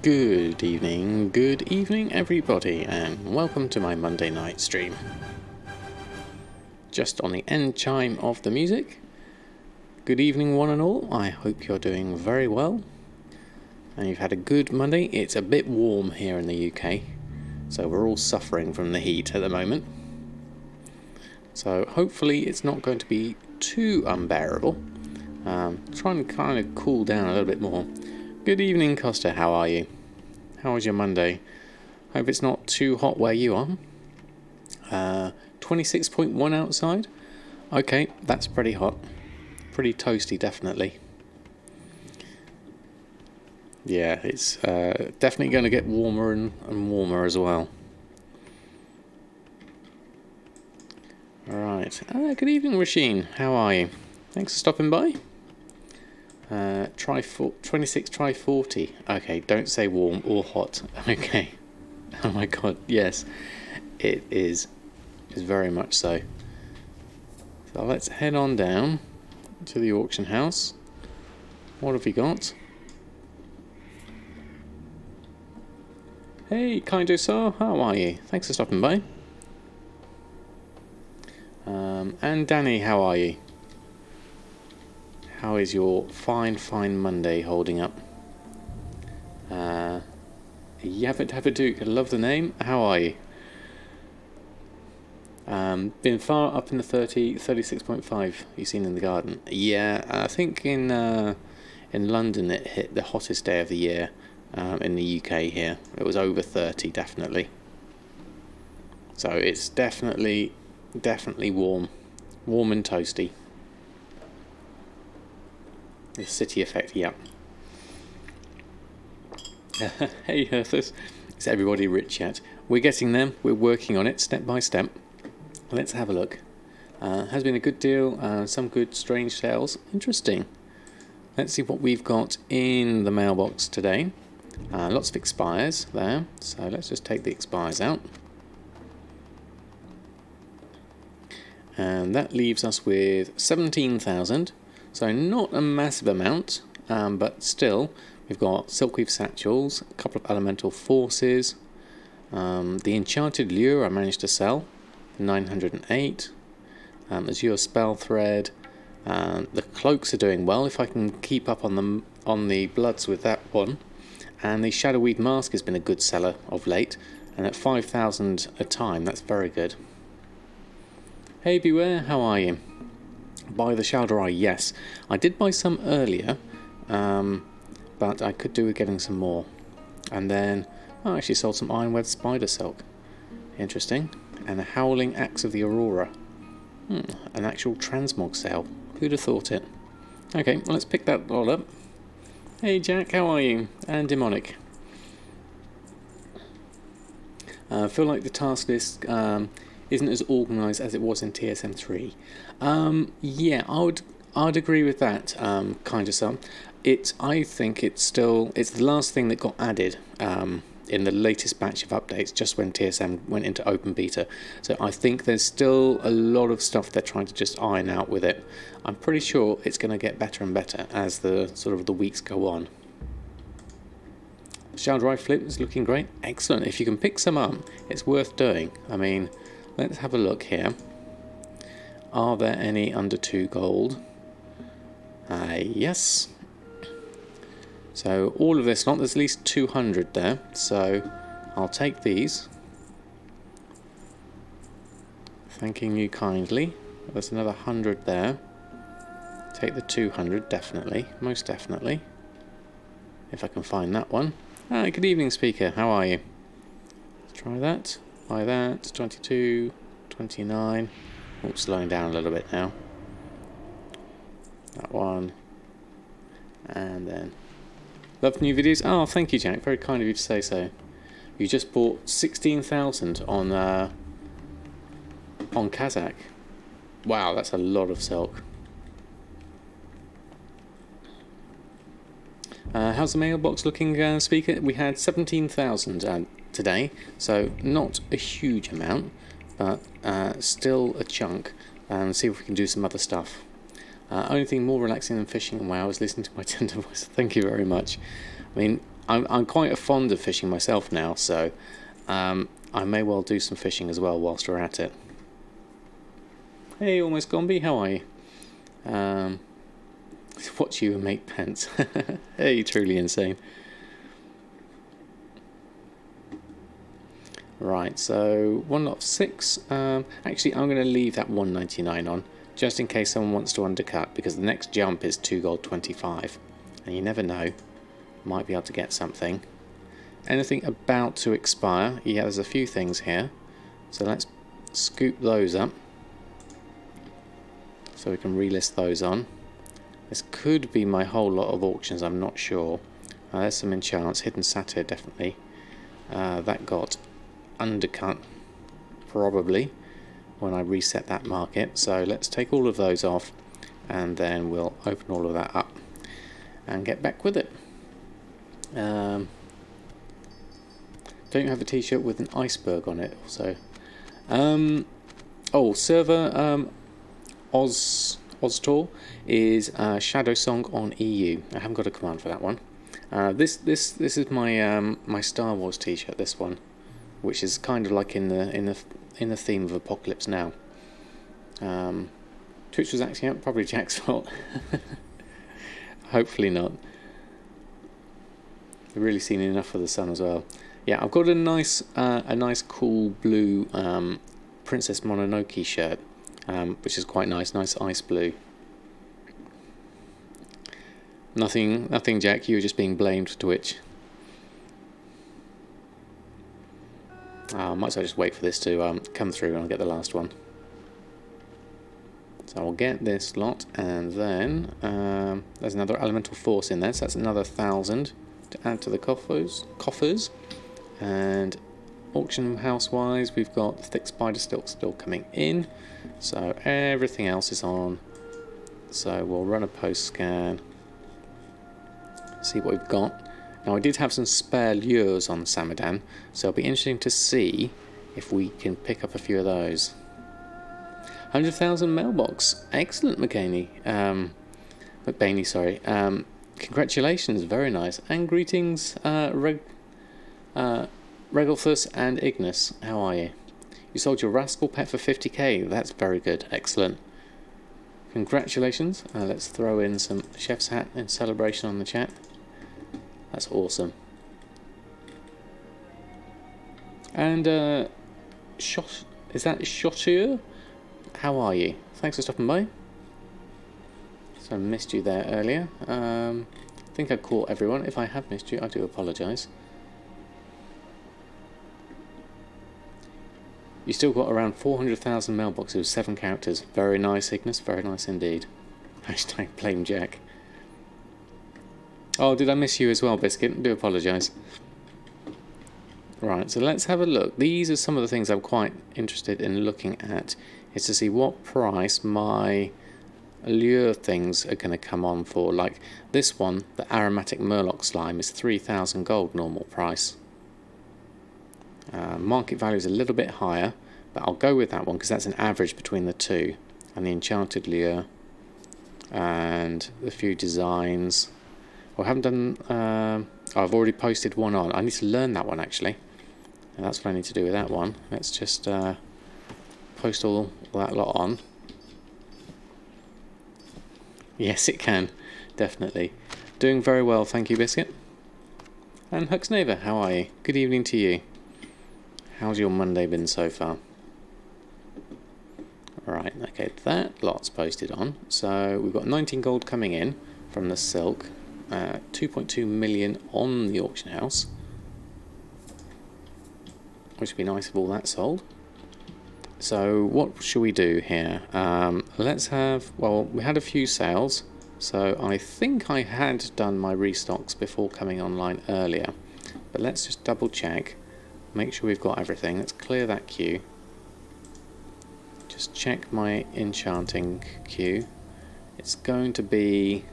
Good evening everybody, and welcome to my Monday night stream. Just on the end chime of the music. Good evening one and all, I hope you're doing very well. And you've had a good Monday. It's a bit warm here in the UK, so we're all suffering from the heat at the moment. So hopefully it's not going to be too unbearable. Trying to kind of cool down a little bit more. Good evening Costa, how are you? How was your Monday? Hope it's not too hot where you are. 26.1 outside. Okay, that's pretty hot. Pretty toasty, definitely. Yeah, it's definitely going to get warmer and warmer as well. Alright, good evening Rasheen, how are you? Thanks for stopping by. 26 try 40. Okay, don't say warm or hot. Okay. Oh my god, yes. It is. It's very much so. So let's head on down to the auction house. What have we got? Hey, Kaido Sir, how are you? Thanks for stopping by. And Danny, how are you? How is your fine Monday holding up? Yaviduke, I love the name. How are you? Been far up in the 36.5 you've seen in the garden. Yeah, I think in London it hit the hottest day of the year in the UK here. It was over 30 definitely. So it's definitely warm. Warm and toasty. The city effect, yeah. Hey Herthus, is everybody rich yet? We're getting them, we're working on it step by step. Let's have a look. Has been a good deal, some good strange sales. Interesting. Let's see what we've got in the mailbox today. Lots of expires there, so let's just take the expires out. And that leaves us with 17,000. So not a massive amount, but still, we've got Silkweave Satchels, a couple of Elemental Forces, the Enchanted Lure I managed to sell, 908, Azure Spell Thread, the Cloaks are doing well if I can keep up on the Bloods with that one, and the Shadoweave Mask has been a good seller of late, and at 5,000 a time, that's very good. Hey Beware, how are you? Buy the Shaldrai, yes. I did buy some earlier, but I could do with getting some more. And then I actually sold some Ironweb Spider Silk. Interesting. And a Howling Axe of the Aurora. An actual transmog sale. Who'd have thought it? Okay, well, let's pick that all up. Hey Jack, how are you? And Demonic. I feel like the task list isn't as organised as it was in TSM3. Yeah, I'd agree with that, kind of some. I think it's the last thing that got added in the latest batch of updates, just when TSM went into open beta. So I think there's still a lot of stuff they're trying to just iron out with it. I'm pretty sure it's going to get better and better as the weeks go on. Shaldrai Flip is looking great. Excellent. If you can pick some up, it's worth doing. I mean, let's have a look here. Are there any under 2 gold? Yes. So all of this lot, there's at least 200 there. So I'll take these. Thanking you kindly. There's another 100 there. Take the 200, definitely. Most definitely. If I can find that one. Good evening, speaker. How are you? Let's try that. Buy that. 22, 29. Oh, slowing down a little bit now. That one. And then. Love new videos. Oh, thank you, Jack. Very kind of you to say so. You just bought 16,000 on Kazakh. Wow, that's a lot of silk. How's the mailbox looking, speaker? We had 17,000 today, so not a huge amount, but still a chunk. And see if we can do some other stuff. Only thing more relaxing than fishing and WoW is listening to my tender voice. Thank you very much. I mean, I'm quite fond of fishing myself now, so I may well do some fishing as well whilst we're at it. Hey, Almost Gomby, how are you? Watch you and make pence. Hey, truly insane. Right, so 1 lot of 6. Actually, I'm going to leave that 199 on, just in case someone wants to undercut, because the next jump is 2 gold 25. And you never know, might be able to get something. Anything about to expire? Yeah, there's a few things here. So let's scoop those up, so we can relist those on. This could be my whole lot of auctions, I'm not sure. There's some enchants, Hidden Satyr definitely. That got undercut probably when I reset that market, so let's take all of those off and then we'll open all of that up and get back with it. Don't you have a t-shirt with an iceberg on it also? Oh, server Oztor is Shadow Song on EU. I haven't got a command for that one. This is my my Star Wars t-shirt, this one, which is kind of like in the theme of Apocalypse Now. Twitch was acting up, probably Jack's fault. Hopefully not. I've really seen enough of the sun as well. Yeah, I've got a nice cool blue Princess Mononoke shirt, which is quite nice ice blue. Nothing, Jack. You were just being blamed, Twitch. Might as well just wait for this to come through and I'll get the last one. So I'll get this lot, and then there's another elemental force in there, so that's another 1,000 to add to the coffers. And auction house wise, we've got thick spider silk still coming in, so everything else is on. So we'll run a post scan, see what we've got. Now I did have some spare lures on Samadan, so it'll be interesting to see if we can pick up a few of those. 100,000 mailbox, excellent, McBainey, sorry. Congratulations, very nice, and greetings, Regalthus and Ignis. How are you? You sold your rascal pet for 50k. That's very good, excellent. Congratulations. Let's throw in some chef's hat in celebration on the chat. That's awesome. And is that Shotur? How are you? Thanks for stopping by. So I missed you there earlier. I think I caught everyone. If I have missed you, I do apologise. You still got around 400,000 mailboxes with 7 characters. Very nice, Ignis. Very nice indeed. Hashtag blame Jack. Oh, did I miss you as well, Biscuit? I do apologise. Right, so let's have a look. These are some of the things I'm quite interested in looking at, is to see what price my lure things are going to come on for. Like this one, the aromatic murloc slime, is 3,000 gold normal price. Market value is a little bit higher, but I'll go with that one because that's an average between the two. And the enchanted lure and a few designs. Well, I haven't done. I've already posted one on. I need to learn that one actually, and that's what I need to do with that one. Let's just post all that lot on. Yes, it can, definitely. Doing very well, thank you, Biscuit. And Huxneva, how are you? Good evening to you. How's your Monday been so far? Right, okay, that lot's posted on. So we've got 19 gold coming in from the silk. 2.2 million on the auction house, which would be nice if all that sold. So what should we do here? Let's have, well, we had a few sales, so I think I had done my restocks before coming online earlier, but let's just double check, make sure we've got everything. Let's clear that queue, just check my enchanting queue. It's going to be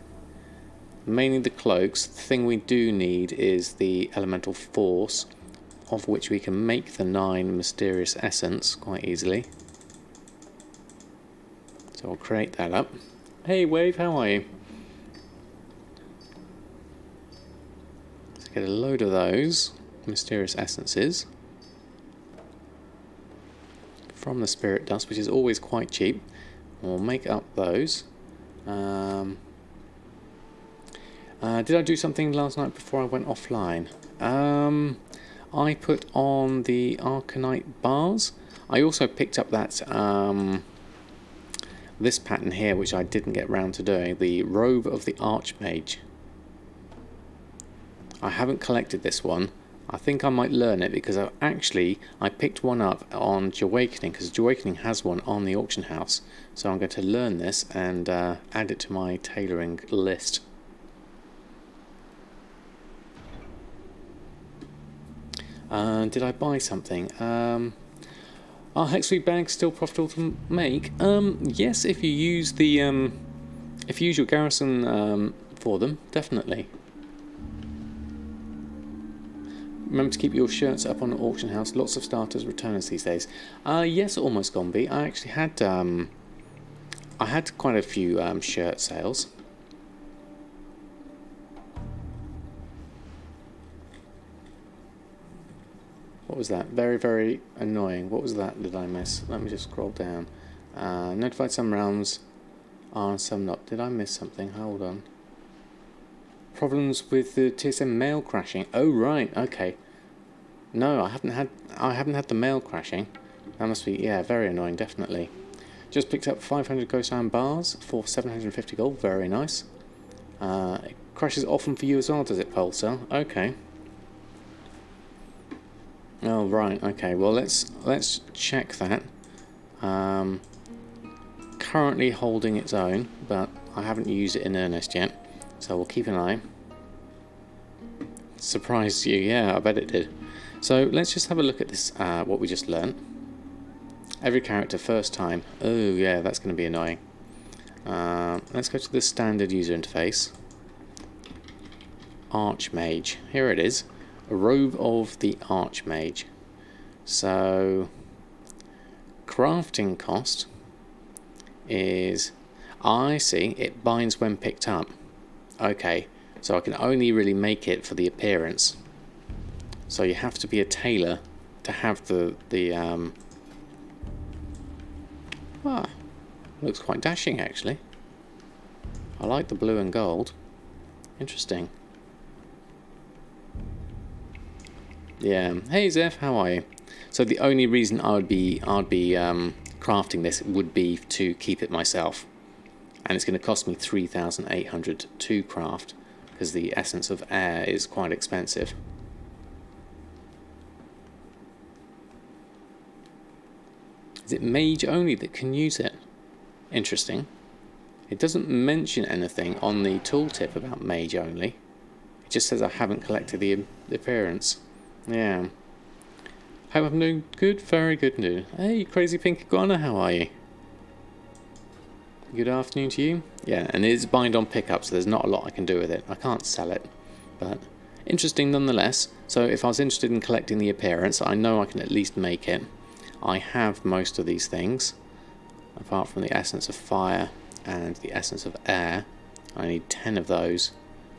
mainly the cloaks. The thing we do need is the elemental force, of which we can make the 9 mysterious essence quite easily. So I'll create that up. Hey Wave, how are you? So get a load of those mysterious essences from the spirit dust, which is always quite cheap. We'll make up those. Did I do something last night before I went offline? I put on the Arcanite bars. I also picked up that this pattern here, which I didn't get round to doing, the Robe of the Archmage. I haven't collected this one. I think I might learn it because I picked one up on Jahwakening, because Jahwakening has one on the auction house. So I'm going to learn this and add it to my tailoring list. Did I buy something? Are Hexweed bags still profitable to make? Yes, if you use the if you use your garrison for them, definitely. Remember to keep your shirts up on the auction house. Lots of starters returners these days. Yes, almost gone be. I actually had quite a few shirt sales. What was that? Very, very annoying. What was that? Did I miss? Let me just scroll down. Notified some rounds are, some not. Did I miss something? Hold on. Problems with the TSM mail crashing. Oh right, okay. No, I haven't had the mail crashing. That must be, yeah, very annoying, definitely. Just picked up 500 ghost iron bars for 750 gold. Very nice. It crashes often for you as well, does it, Pulsar? Okay. Oh right, okay. Well, let's check that. Currently holding its own, but I haven't used it in earnest yet, so we'll keep an eye. Surprised you? Yeah, I bet it did. So let's just have a look at this. What we just learnt. Every character first time. Oh yeah, that's going to be annoying. Let's go to the standard user interface. Archmage. Here it is. A robe of the Archmage. So crafting cost is, I see, it binds when picked up. Okay, so I can only really make it for the appearance. So you have to be a tailor to have the looks quite dashing actually. I like the blue and gold. Interesting. Yeah. Hey Zeph, how are you? So the only reason I'd be crafting this would be to keep it myself, and it's going to cost me 3,800 to craft because the essence of air is quite expensive. Is it mage only that can use it? Interesting. It doesn't mention anything on the tooltip about mage only. It just says I haven't collected the appearance. Yeah. Hope I'm doing good. Very good news. Hey, Crazy Pink Iguana, how are you? Good afternoon to you. Yeah, and it is bind on pickup, so there's not a lot I can do with it. I can't sell it, but interesting nonetheless. So if I was interested in collecting the appearance, I know I can at least make it. I have most of these things, apart from the essence of fire and the essence of air. I need 10 of those.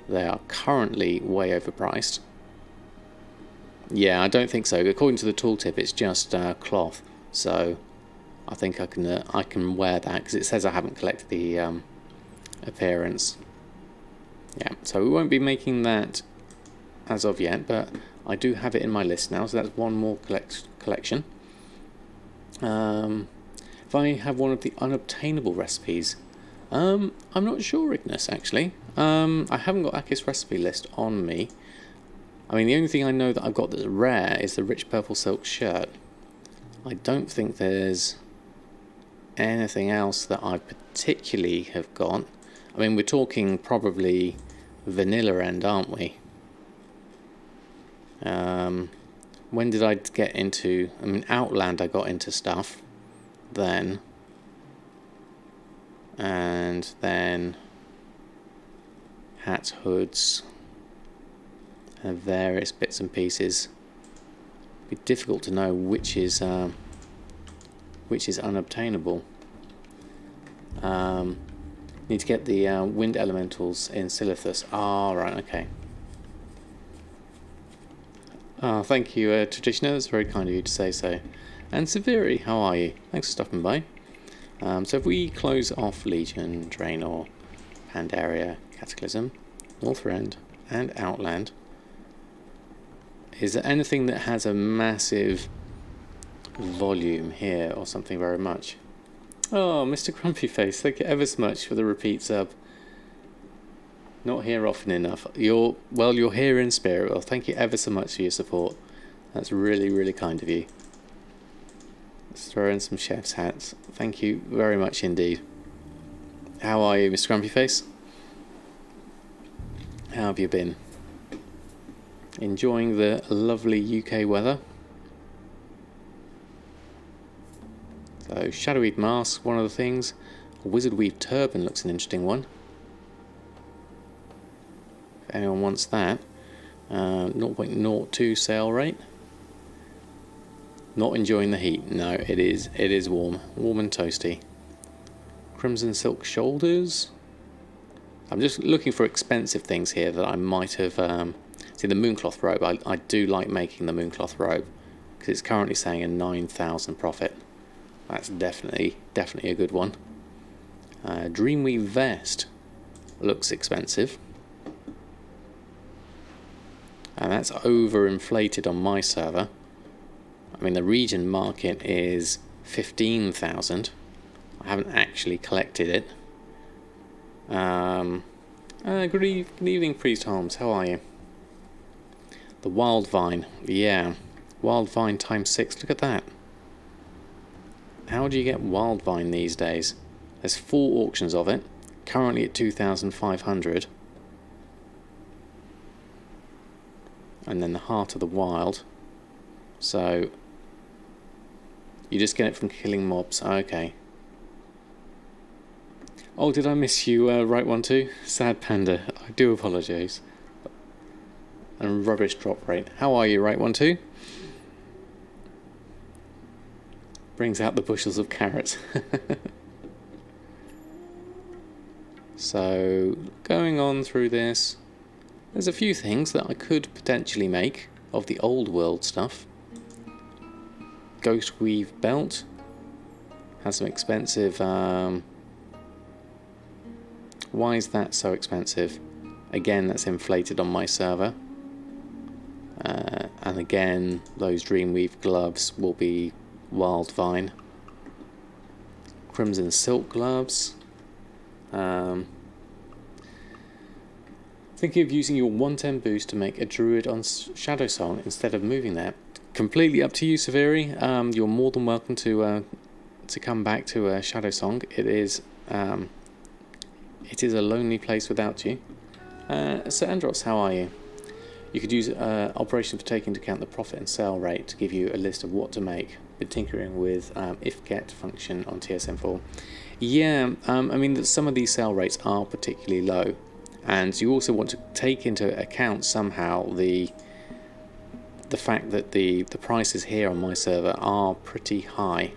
They are currently way overpriced. Yeah, I don't think so. According to the tooltip, it's just cloth. So I think I can wear that because it says I haven't collected the appearance. Yeah, so we won't be making that as of yet, but I do have it in my list now. So that's one more collection. If I have one of the unobtainable recipes, I'm not sure, Ignis, actually. I haven't got Akis recipe list on me. I mean, the only thing I know that I've got that's rare is the rich purple silk shirt. I don't think there's anything else that I particularly have got. I mean, we're talking probably vanilla end, aren't we? When did I get into... I mean, Outland I got into stuff then. And then hats, hoods, and various bits and pieces. It'd be difficult to know which is unobtainable. Need to get the wind elementals in Silithus. Ah, right, okay. Ah, thank you, Traditioner. That's very kind of you to say so. And Severi, how are you? Thanks for stopping by. So if we close off Legion, Draenor, Pandaria, Cataclysm, Northrend, and Outland, is there anything that has a massive volume here or something very much? Oh, Mr. Grumpy Face, thank you ever so much for the repeat sub. Not here often enough. You're here in spirit. Well, thank you ever so much for your support. That's really, really kind of you. Let's throw in some chef's hats. Thank you very much indeed. How are you, Mr. Grumpy Face? How have you been? Enjoying the lovely UK weather? So, Shadoweave Mask, one of the things. A Wizardweave Turban looks an interesting one. If anyone wants that. 0.02 sale rate. Not enjoying the heat. No, it is warm. Warm and toasty. Crimson Silk Shoulders. I'm just looking for expensive things here that I might have... see, the Mooncloth Robe. I do like making the Mooncloth Robe. Because it's currently saying a 9,000 profit. That's definitely a good one. Dreamweave Vest. Looks expensive. And that's overinflated on my server. I mean, the region market is 15,000. I haven't actually collected it. Good evening, Priest Holmes. How are you? The Wild Vine. Yeah. Wild Vine times 6. Look at that. How do you get Wild Vine these days? There's 4 auctions of it. Currently at 2,500. And then the Heart of the Wild. So you just get it from killing mobs. Okay. Oh, did I miss you, right one too? Sad Panda. I do apologise. And rubbish drop rate. How are you, right one too? Brings out the bushels of carrots. So going on through this. There's a few things that I could potentially make of the old world stuff. Ghost Weave Belt has some expensive... why is that so expensive? Again, that's inflated on my server. And again, those Dreamweave gloves will be Wild Vine. Crimson Silk gloves. Thinking of using your 110 boost to make a druid on Shadow Song instead of moving that. Completely up to you, Severi. You're more than welcome to come back to Shadow Song. It is a lonely place without you. Sir Andros, how are you? You could use Operation for taking into account the profit and sale rate to give you a list of what to make. Been tinkering with if get function on TSM4. Yeah, I mean some of these sale rates are particularly low. And you also want to take into account somehow the fact that the prices here on my server are pretty high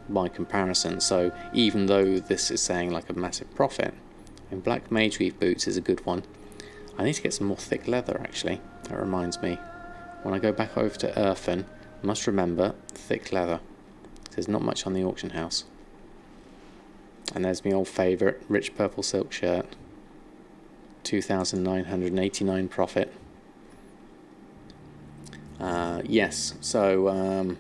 by comparison. So even though this is saying like a massive profit, and Black Mage Weave boots is a good one. I need to get some more thick leather actually. That reminds me. When I go back over to Erfen, I must remember thick leather. There's not much on the auction house. And there's my old favourite, rich purple silk shirt. 2,989 profit. Yes, so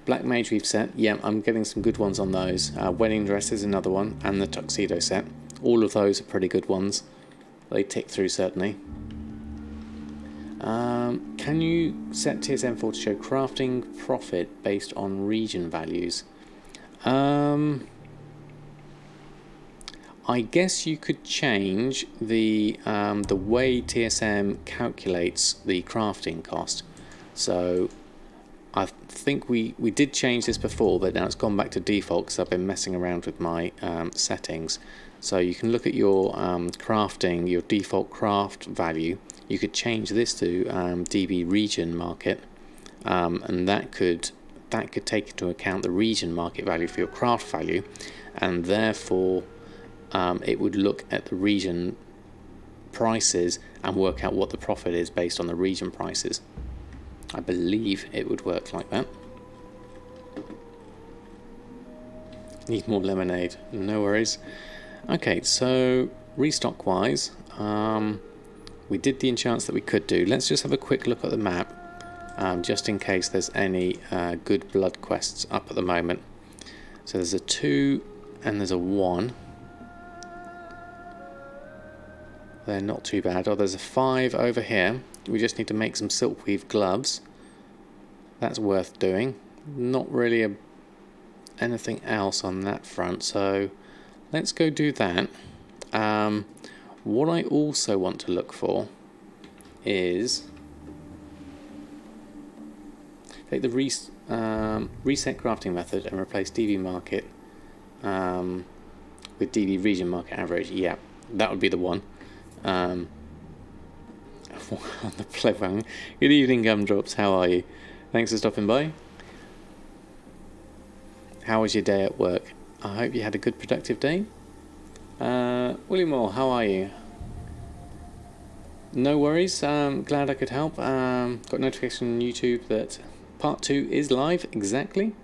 Black Mage Weave set, yeah, I'm getting some good ones on those. Wedding dress is another one, and the tuxedo set. All of those are pretty good ones. They tick through certainly. Can you set TSM4 to show crafting profit based on region values? I guess you could change the way TSM calculates the crafting cost. So I think we did change this before, but now it's gone back to default because I've been messing around with my settings. So you can look at your crafting, your default craft value. You could change this to DB region market, and that could take into account the region market value for your craft value, and therefore it would look at the region prices and work out what the profit is based on the region prices. I believe it would work like that. Need more lemonade, no worries. Okay, so restock wise, we did the enchants that we could do. Let's just have a quick look at the map, just in case there's any good blood quests up at the moment. So there's a 2 and there's a 1. They're not too bad. Oh, there's a 5 over here. We just need to make some silkweave gloves. That's worth doing. Not really anything else on that front, so let's go do that. What I also want to look for is take the reset crafting method and replace DV market with DV region market average. Yeah, that would be the one. On the playground. Good evening, Gumdrops. How are you? Thanks for stopping by. How was your day at work? I hope you had a good, productive day. William Moore, how are you? No worries. Glad I could help. Got notification on YouTube that part 2 is live. Exactly.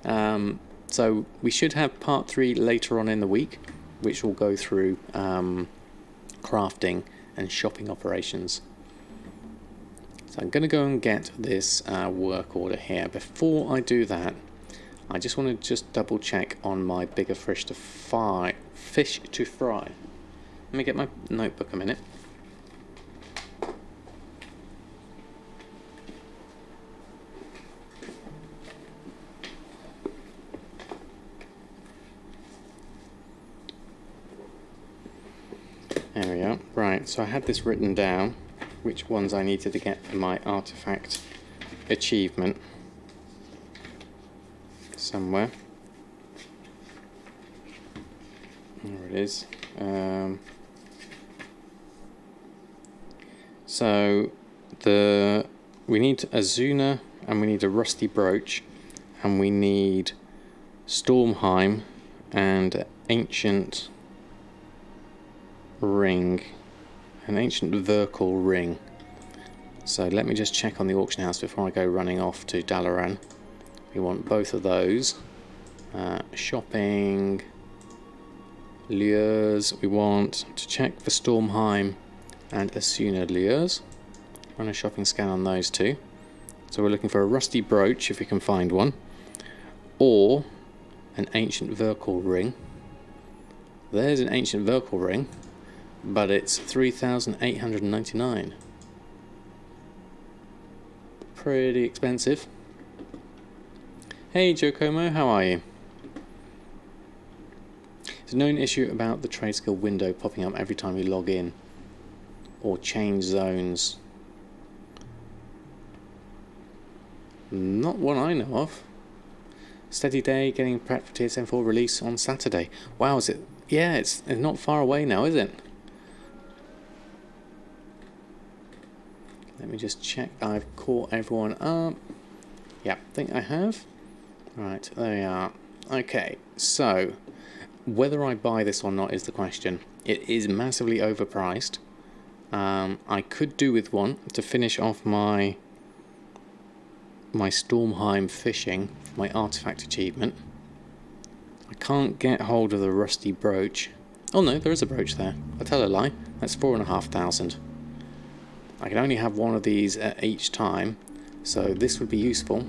So we should have part 3 later on in the week, which will go through crafting and shopping operations. So I'm going to go and get this work order here. Before I do that, I just want to double check on my bigger fish to fry. Let me get my notebook a minute. There we go. Right, so I had this written down, which ones I needed to get for my artifact achievement. Somewhere. There it is. So we need Azuna, and we need a rusty brooch, and we need Stormheim and ancient ring, an ancient Verkal ring. So let me just check on the auction house before I go running off to Dalaran. We want both of those. Shopping, lures. We want to check for Stormheim and Asuna lures. Run a shopping scan on those two. So we're looking for a rusty brooch if we can find one, or an ancient Verkal ring. There's an ancient Verkal ring, but it's 3,899. Pretty expensive. Hey Jocomo, how are you? There's a known issue about the trade skill window popping up every time you log in or change zones. Not one I know of. Steady day, getting prepped for TSM 4 release on Saturday. Wow, is it? Yeah, it's not far away now, is it? Let me just check I've caught everyone up. Yeah, I think I have. Right, there we are. Okay, so whether I buy this or not is the question. It is massively overpriced. I could do with one to finish off my Stormheim fishing for my artifact achievement. I can't get hold of the rusty brooch. Oh no, there is a brooch there. I tell a lie. That's 4,500. I can only have one of these at each time, so this would be useful.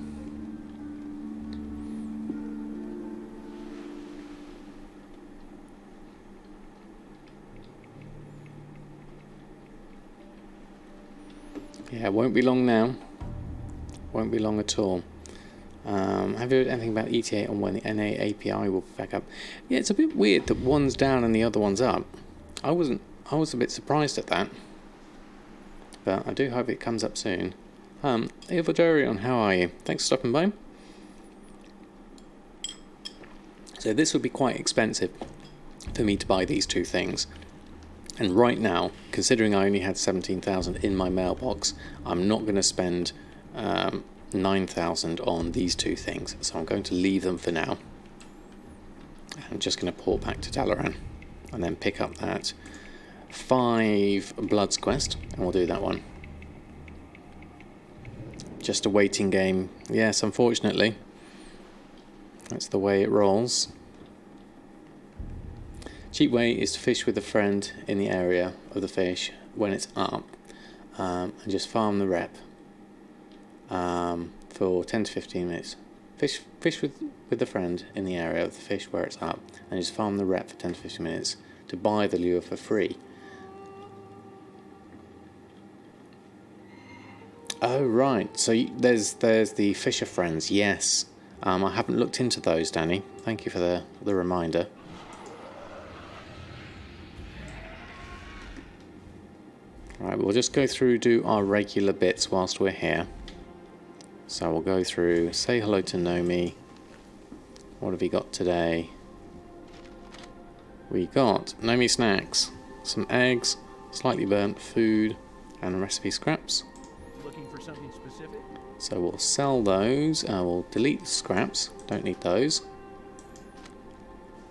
Yeah, it won't be long now. Won't be long at all. Have you heard anything about ETA on when the NA API will be back up? Yeah, it's a bit weird that one's down and the other one's up. I was a bit surprised at that. But I do hope it comes up soon. Evildarion, how are you? Thanks for stopping by. So this would be quite expensive for me to buy these two things. And right now, considering I only had 17,000 in my mailbox, I'm not going to spend 9,000 on these two things. So I'm going to leave them for now. I'm just going to port back to Dalaran and then pick up that 5 Bloods quest, and we'll do that one. Just a waiting game. Yes, unfortunately. That's the way it rolls. Cheap way is to fish with a friend in the area of the fish when it's up, and just farm the rep for 10 to 15 minutes. Fish with a friend in the area of the fish where it's up, and just farm the rep for 10 to 15 minutes to buy the lure for free. Oh right, so there's the fisher friends. Yes, I haven't looked into those, Danny. Thank you for the reminder. Right, we'll just go through, do our regular bits whilst we're here. So we'll go through, say hello to Nomi. What have we got today? We got Nomi snacks, some eggs, slightly burnt food, and recipe scraps. Looking for something specific? So we'll sell those. We'll delete the scraps. Don't need those.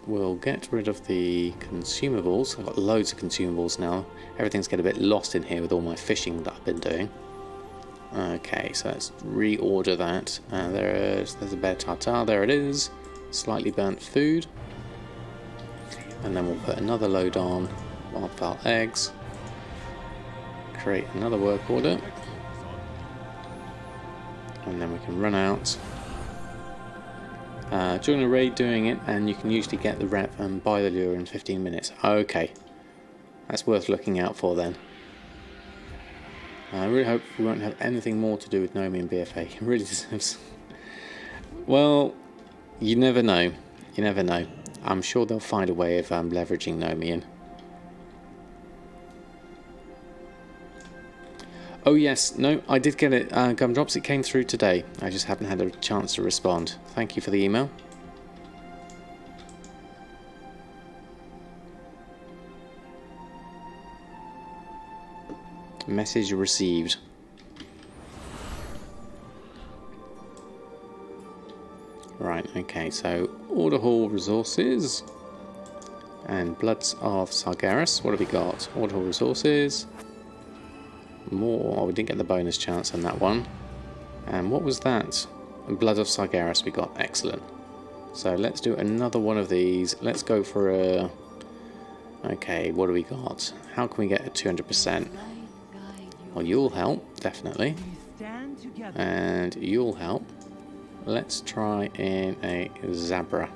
We'll get rid of the consumables. I've got loads of consumables now. Everything's getting a bit lost in here with all my fishing that I've been doing. Okay, so let's reorder that. There's a bear tartare. There it is. Slightly burnt food. And then we'll put another load on wildfowl eggs. Create another work order. And then we can run out. Join a raid doing it, and you can usually get the rep and buy the lure in 15 minutes. Okay, that's worth looking out for then. I really hope we won't have anything more to do with Nomi and BFA. It really deserves. Well, you never know. You never know. I'm sure they'll find a way of leveraging Nomi in. Oh yes, no, I did get it. Gumdrops, it came through today. I just haven't had a chance to respond. Thank you for the email. Message received. Right, okay, so order hall resources and Bloods of Sargeras. What have we got? Order hall resources. More. Oh, we didn't get the bonus chance on that one. And what was that? Blood of Sargeras we got. Excellent. So let's do another one of these. Let's go for a... Okay, what do we got? How can we get a 200%? Well, you'll help, definitely. And you'll help. Let's try in a Zabra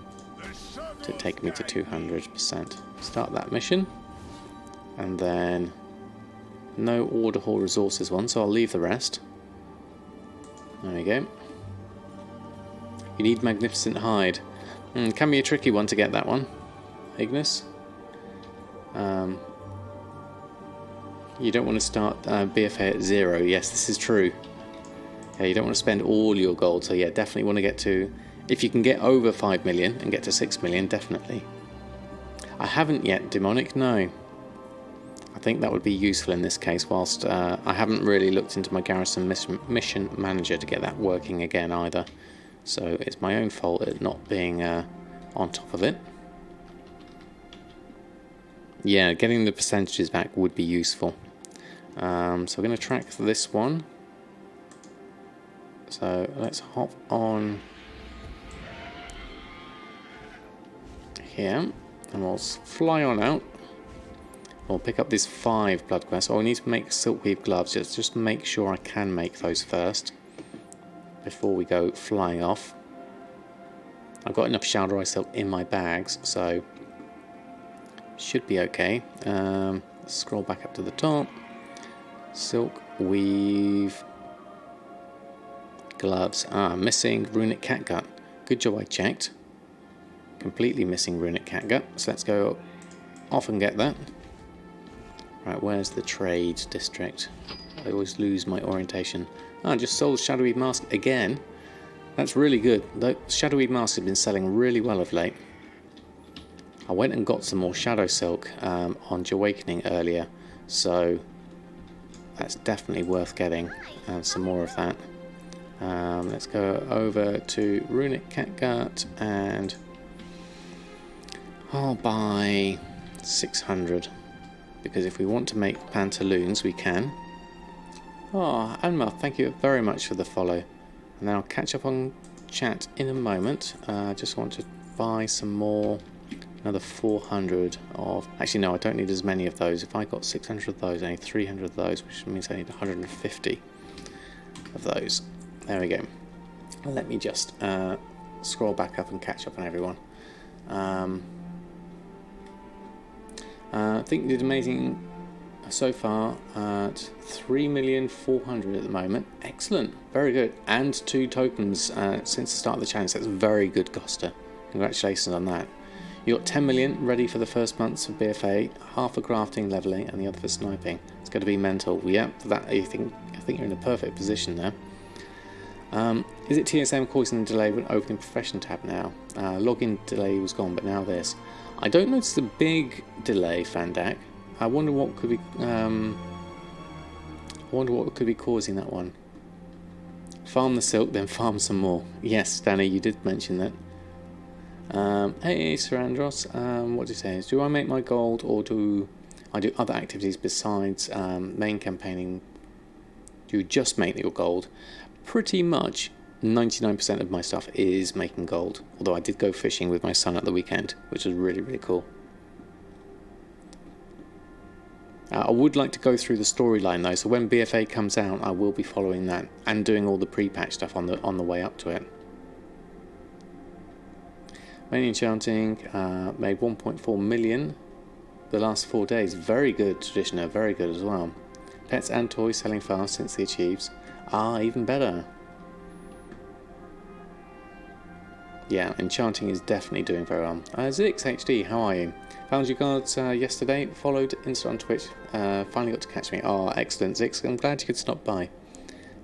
to take me to 200%. Start that mission. And then... no order hall resources one, so I'll leave the rest. There we go. You need Magnificent Hide. Can be a tricky one to get that one, Ignis. You don't want to start BFA at 0. Yes, this is true. Yeah, you don't want to spend all your gold, so yeah, definitely want to get to... If you can get over 5 million and get to 6 million, definitely. I haven't yet, Demonic, no. I think that would be useful in this case, whilst I haven't really looked into my Garrison Mission Manager to get that working again either. So it's my own fault at not being on top of it. Yeah, getting the percentages back would be useful. So we're going to track this one. So let's hop on here and we'll fly on out. We'll pick up these 5 blood quests. Oh, we need to make silkweave gloves. Let's just make sure I can make those first before we go flying off. I've got enough Shadoweave silk in my bags, so should be okay. Let's scroll back up to the top. Silk weave gloves. Missing runic catgut. Good job I checked. Completely missing runic catgut. So let's go off and get that. Right, where's the trade district? I always lose my orientation. I just sold Shadoweave Mask again. That's really good. The Shadoweave Mask has been selling really well of late. I went and got some more Shadow Silk on Jahwakening earlier, so that's definitely worth getting some more of that. Let's go over to Runic Catgut and I'll buy 600. because if we want to make pantaloons, we can. Oh, Anma, thank you very much for the follow. And then I'll catch up on chat in a moment. I just want to buy some more, another 400 of... Actually, no, I don't need as many of those. If I got 600 of those, I need 300 of those, which means I need 150 of those. There we go. Let me just scroll back up and catch up on everyone. I think we did amazing so far at 3,400,000 at the moment. Excellent, very good. And 2 tokens since the start of the challenge. That's very good, Costa. Congratulations on that. You got 10 million ready for the first months of BFA, half for crafting, leveling, and the other for sniping. It's going to be mental. Yeah, that I think you're in a perfect position there. Is it TSM causing the delay when opening profession tab now? Login delay was gone, but now this. I don't notice a big delay, Fandak. I wonder what could be causing that one. Farm the silk, then farm some more. Yes, Danny, you did mention that. Hey, Sarandros, what do you say? Do I make my gold, or do I do other activities besides main campaigning? Do you just make your gold? Pretty much 99% of my stuff is making gold, although I did go fishing with my son at the weekend, which was really, really cool. I would like to go through the storyline though, so when BFA comes out I will be following that and doing all the pre-patch stuff on the way up to it. Mainly enchanting, made 1.4 million the last 4 days. Very good, Traditioner, very good as well. Pets and toys selling fast since the achieves. Ah, even better. Yeah, enchanting is definitely doing very well. Zix HD, how are you? Found you guards yesterday, followed Insta on Twitch, finally got to catch me. Oh, excellent, Zix, I'm glad you could stop by.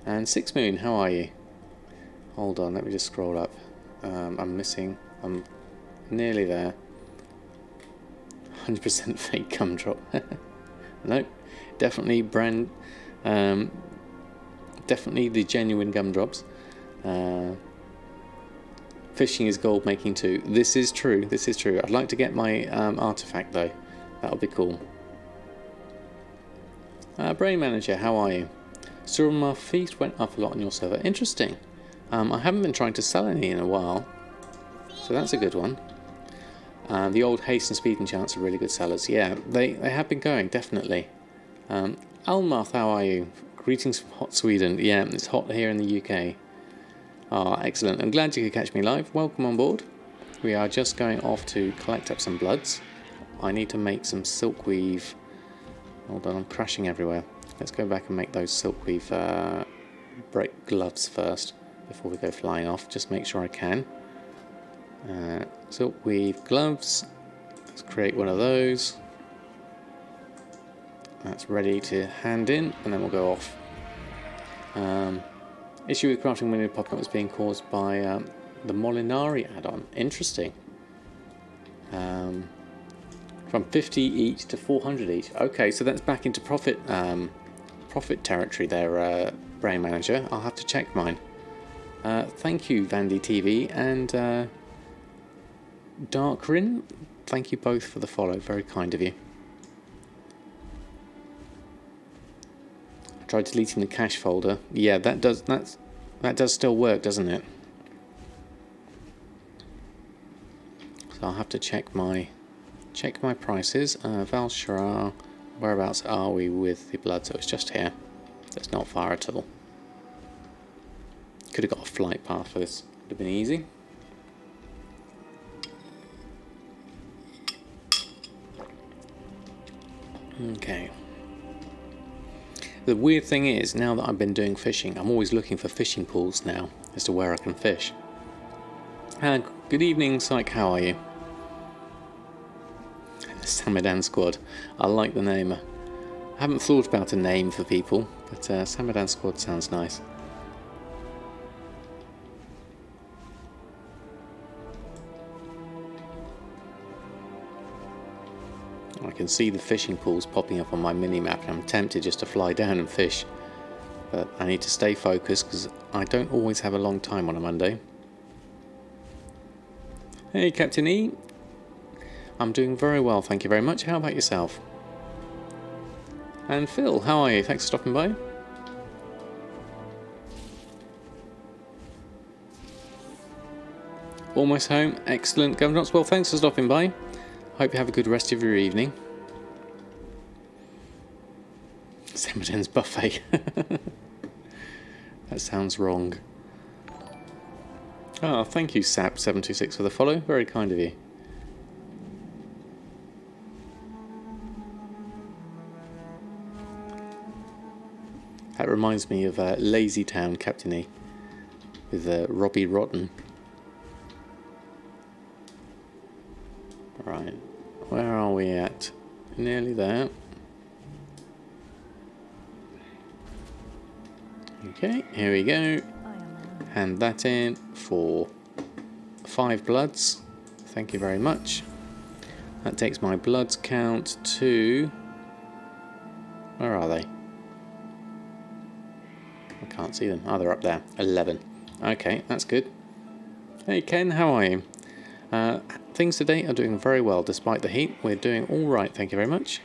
And Six Moon, how are you? Hold on, let me just scroll up. I'm nearly there. 100% fake gumdrop. Nope, definitely brand, definitely the genuine gumdrops. Fishing is gold making too. This is true. This is true. I'd like to get my artifact though. That'll be cool. Brain Manager, how are you? Surma Feast went up a lot on your server. Interesting. I haven't been trying to sell any in a while, so that's a good one. The old haste and speed enchants are really good sellers. Yeah, they have been going, definitely. Almarth, how are you? Greetings from hot Sweden. Yeah, it's hot here in the UK. Ah, excellent. I'm glad you could catch me live. Welcome on board. We are just going off to collect up some bloods. I need to make some silkweave. Hold on, I'm crashing everywhere. Let's go back and make those silkweave break gloves first before we go flying off. Just make sure I can. Silkweave gloves. Let's create one of those. That's ready to hand in, and then we'll go off. Issue with crafting when popping up was being caused by the Molinari add-on. Interesting. From 50 each to 400 each. Okay, so that's back into profit territory there, Brain Manager. I'll have to check mine. Thank you, Vandy TV and Darkrin. Thank you both for the follow. Very kind of you. Tried deleting the cache folder. Yeah, that does still work, doesn't it? So I'll have to check my prices. Valshara, whereabouts are we with the blood? So it's just here. That's not far at all. Could have got a flight path for this. Would have been easy. Okay. The weird thing is, now that I've been doing fishing, I'm always looking for fishing pools now as to where I can fish. Good evening, Psych, how are you? The Samadan Squad. I like the name. I haven't thought about a name for people, but Samadan Squad sounds nice. I can see the fishing pools popping up on my mini-map and I'm tempted just to fly down and fish. But I need to stay focused because I don't always have a long time on a Monday. Hey Captain E. I'm doing very well, thank you very much. How about yourself? And Phil, how are you? Thanks for stopping by. Almost home. Excellent. Governor, well, thanks for stopping by. Hope you have a good rest of your evening. Samadan's buffet. That sounds wrong. Oh, thank you, Sap726, for the follow. Very kind of you. That reminds me of Lazy Town Captain E with Robbie Rotten. Right, where are we at? Nearly there. Okay, here we go. Hand that in for 5 bloods. Thank you very much. That takes my bloods count to... Where are they? I can't see them. Oh, they're up there. 11. Okay, that's good. Hey Ken, how are you? Things today are doing very well despite the heat. We're doing alright, thank you very much.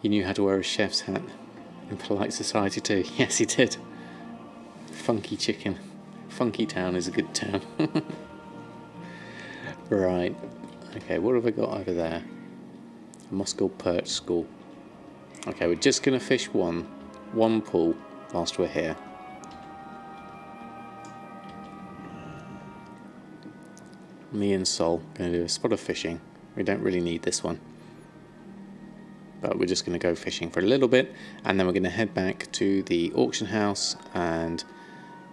You knew how to wear a chef's hat in polite society too. Yes, he did. Funky chicken. Funky town is a good town. Right. Okay, what have I got over there? A Moscow perch school. Okay, we're just going to fish one pool whilst we're here. Me and Sol going to do a spot of fishing. We don't really need this one, but we're just going to go fishing for a little bit, and then we're going to head back to the auction house, and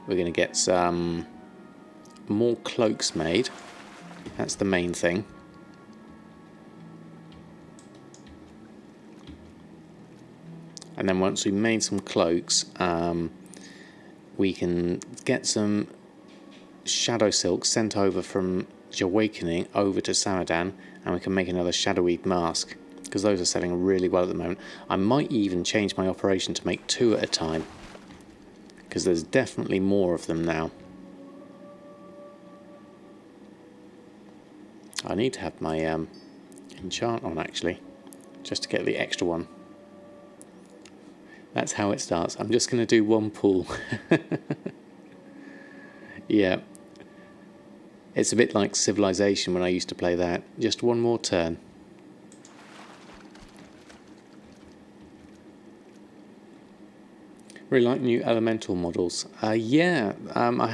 we're going to get some more cloaks made. That's the main thing. And then once we've made some cloaks, we can get some shadow silk sent over from Jahwakening over to Samadan, and we can make another Shadoweave Mask, because those are selling really well at the moment. I might even change my operation to make 2 at a time, because there's definitely more of them now. I need to have my enchant on actually, just to get the extra one. That's how it starts. I'm just going to do one pull. Yeah. It's a bit like Civilization when I used to play that. Just one more turn. Really like new elemental models. Yeah,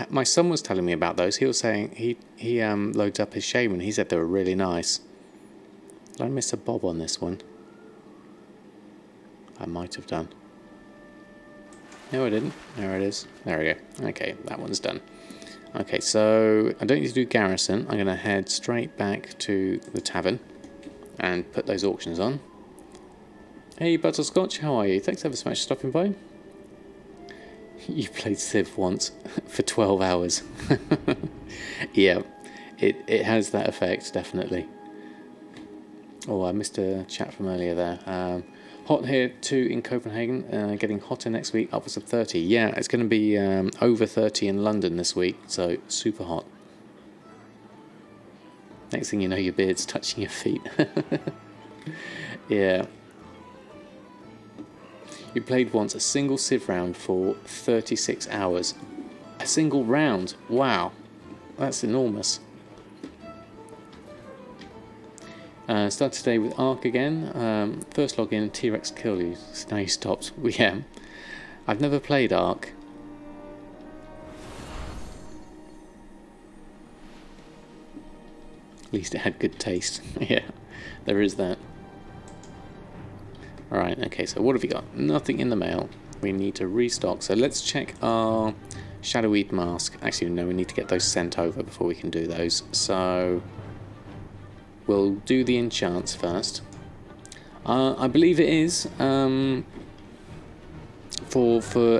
my son was telling me about those. He was saying he loads up his shaman. He said they were really nice. Did I miss a bob on this one? I might have done. No, I didn't. There it is. There we go. Okay, that one's done. Okay, so I don't need to do garrison. I'm going to head straight back to the tavern and put those auctions on. Hey, Butterscotch, how are you? Thanks ever so much for stopping by. You played Civ once for 12 hours. Yeah, it has that effect, definitely. Oh, I missed a chat from earlier there. Hot here too in Copenhagen, getting hotter next week, upwards of 30. Yeah, it's going to be over 30 in London this week, so super hot. Next thing you know, your beard's touching your feet. Yeah. You played once a single Civ round for 36 hours. A single round? Wow. That's enormous. Start today with Ark again. First login, T-Rex kill you. So now you stopped. Yeah. I've never played Ark. At least it had good taste. Yeah, there is that. Alright, okay, so what have we got? Nothing in the mail. We need to restock. So let's check our Shadoweave Mask. Actually, no, we need to get those sent over before we can do those. So we'll do the enchants first. I believe it is for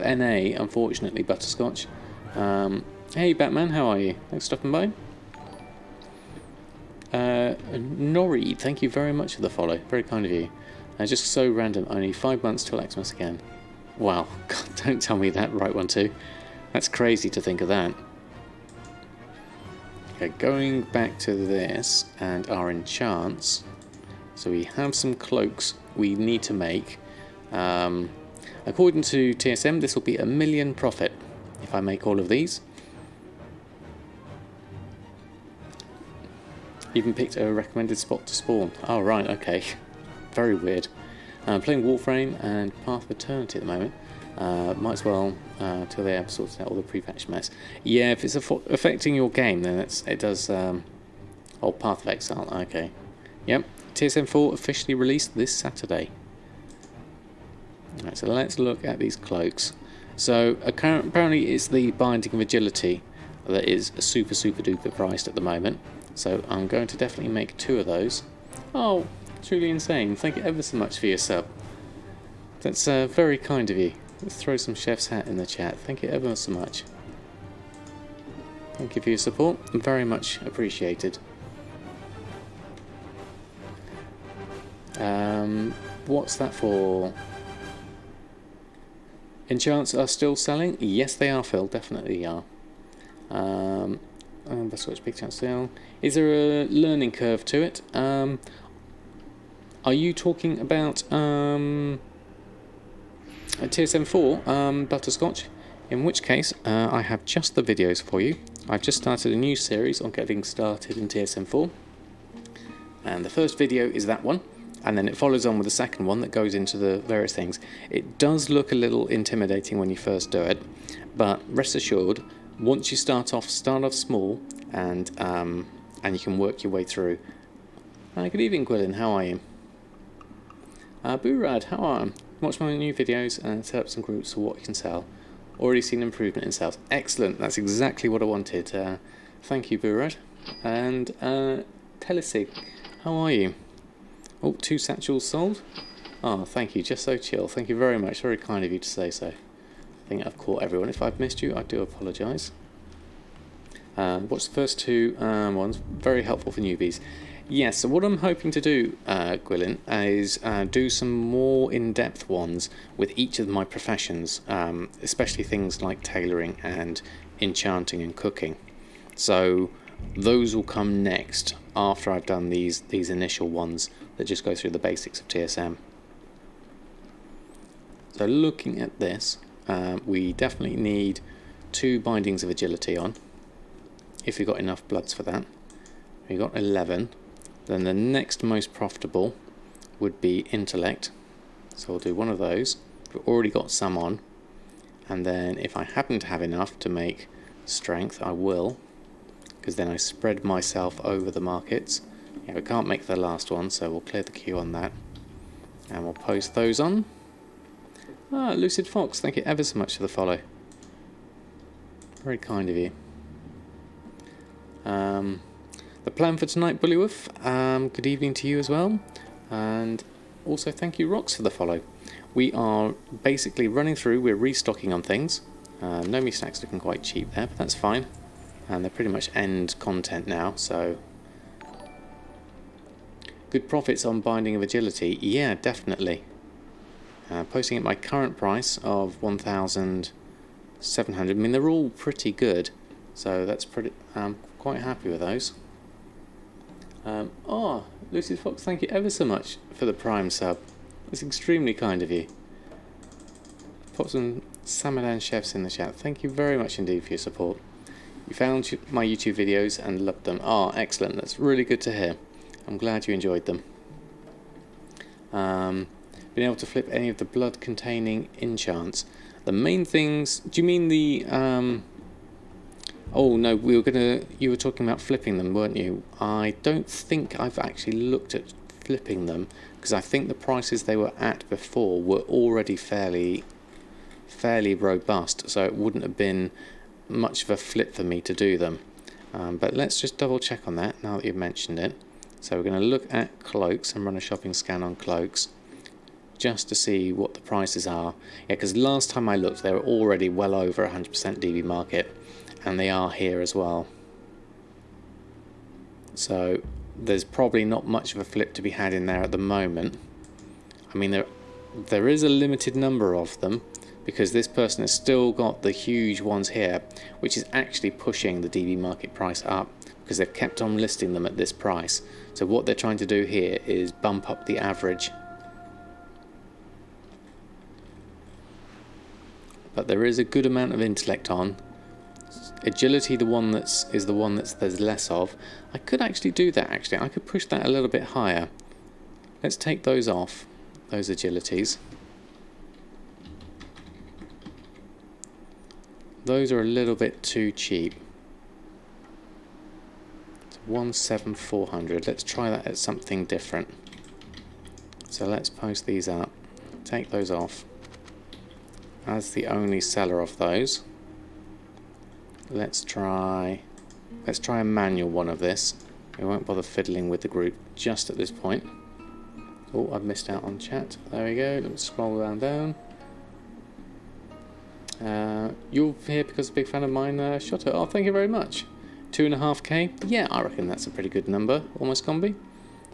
NA, unfortunately, Butterscotch. Hey, Batman, how are you? Thanks for stopping by. Nori, thank you very much for the follow. Very kind of you. Just so random, only 5 months till Xmas again. Wow, God, don't tell me that, right one too. That's crazy to think of that. Okay, going back to this and our enchants, So we have some cloaks we need to make. According to TSM, this will be $1 million profit if I make all of these. Even picked a recommended spot to spawn. Oh right, okay. Very weird. Playing Warframe and Path of Eternity at the moment. Might as well till they have sorted out all the pre-patch mess. Yeah, if it's affecting your game, then it does. Oh, Path of Exile. Okay. Yep. TSM 4 officially released this Saturday. Alright, so let's look at these cloaks. So apparently it's the Binding of Agility that is super duper priced at the moment. So I'm going to definitely make 2 of those. Oh, truly insane. Thank you ever so much for your sub. That's very kind of you. Let's throw some chef's hat in the chat. Thank you ever so much. Thank you for your support. Very much appreciated. What's that for? Enchants are still selling? Yes, they are, Phil. Definitely are. That's what's big chance sale. Is there a learning curve to it? Are you talking about TSM 4 Butterscotch? In which case, I have just the videos for you. I've just started a new series on getting started in TSM 4. And the first video is that one. And then it follows on with the second one that goes into the various things. It does look a little intimidating when you first do it, but rest assured, once you start off small, and you can work your way through. Good evening, Gwilyn. How are you? Burad, how are you? Watch my new videos and set up some groups for what you can sell. Already seen improvement in sales. Excellent. That's exactly what I wanted. Thank you, Burad. And Telesig, how are you? Oh, 2 satchels sold. Oh, thank you. Just so chill. Thank you very much. Very kind of you to say so. I think I've caught everyone. If I've missed you, I do apologise. Watch the first 2 ones. Very helpful for newbies. Yes, so what I'm hoping to do, Gwilyn, is do some more in-depth ones with each of my professions, especially things like tailoring and enchanting and cooking. So those will come next after I've done these initial ones that just go through the basics of TSM. So looking at this, we definitely need 2 bindings of agility on, if we've got enough bloods for that. We've got 11. Then the next most profitable would be intellect, so we'll do one of those. We've already got some on, and then if I happen to have enough to make strength, I will, because then I spread myself over the markets. Yeah, we can't make the last one, so we'll clear the queue on that, and we'll post those on. Lucid Fox, thank you ever so much for the follow. Very kind of you. The plan for tonight, Bullywolf, good evening to you as well. And also thank you, Rox, for the follow. We are basically running through, we're restocking on things. Nomi Snack's looking quite cheap there, but that's fine. And they're pretty much end content now, so... Good profits on Binding of Agility? Yeah, definitely. Posting at my current price of 1,700. I mean, they're all pretty good, so that's pretty. I'm quite happy with those. Lucy Fox, thank you ever so much for the Prime sub. It's extremely kind of you. Put some Samadan chefs in the chat. Thank you very much indeed for your support. You found my YouTube videos and loved them. Excellent. That's really good to hear. I'm glad you enjoyed them. Been able to flip any of the blood-containing enchants. The main things... Do you mean the... Oh, no, you were talking about flipping them, weren't you? I don't think I've actually looked at flipping them, because I think the prices they were at before were already fairly robust, so it wouldn't have been much of a flip for me to do them. But let's just double check on that now that you've mentioned it. So we're going to look at cloaks and run a shopping scan on cloaks just to see what the prices are. Yeah, because last time I looked they were already well over 100% DB market, and they are here as well. So there's probably not much of a flip to be had in there at the moment. I mean, there is a limited number of them, because this person has still got the huge ones here, which is actually pushing the DB market price up, because they've kept on listing them at this price. So what they're trying to do here is bump up the average. But there is a good amount of intellect on. Agility, is the one that's there's less of. I could actually do that. Actually, I could push that a little bit higher. Let's take those off, those agilities. Those are a little bit too cheap. It's 17400. Let's try that at something different. So let's post these up. Take those off. As the only seller of those, let's try a manual one of this. We won't bother fiddling with the group just at this point. Oh, I've missed out on chat. There we go. Let's scroll down. You're here because a big fan of mine, Shotto. Oh, thank you very much. 2.5k. Yeah, I reckon that's a pretty good number, almost combi.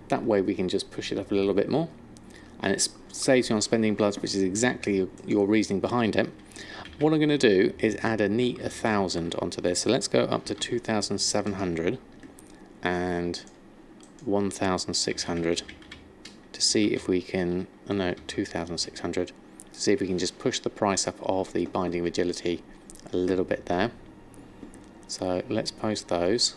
That way we can just push it up a little bit more. And it saves you on spending bloods, which is exactly your reasoning behind it. What I'm going to do is add a neat 1,000 onto this. So let's go up to 2,700 and 1,600 to see if we can, oh no, 2,600, to see if we can just push the price up of the Binding of Agility a little bit there. So let's post those.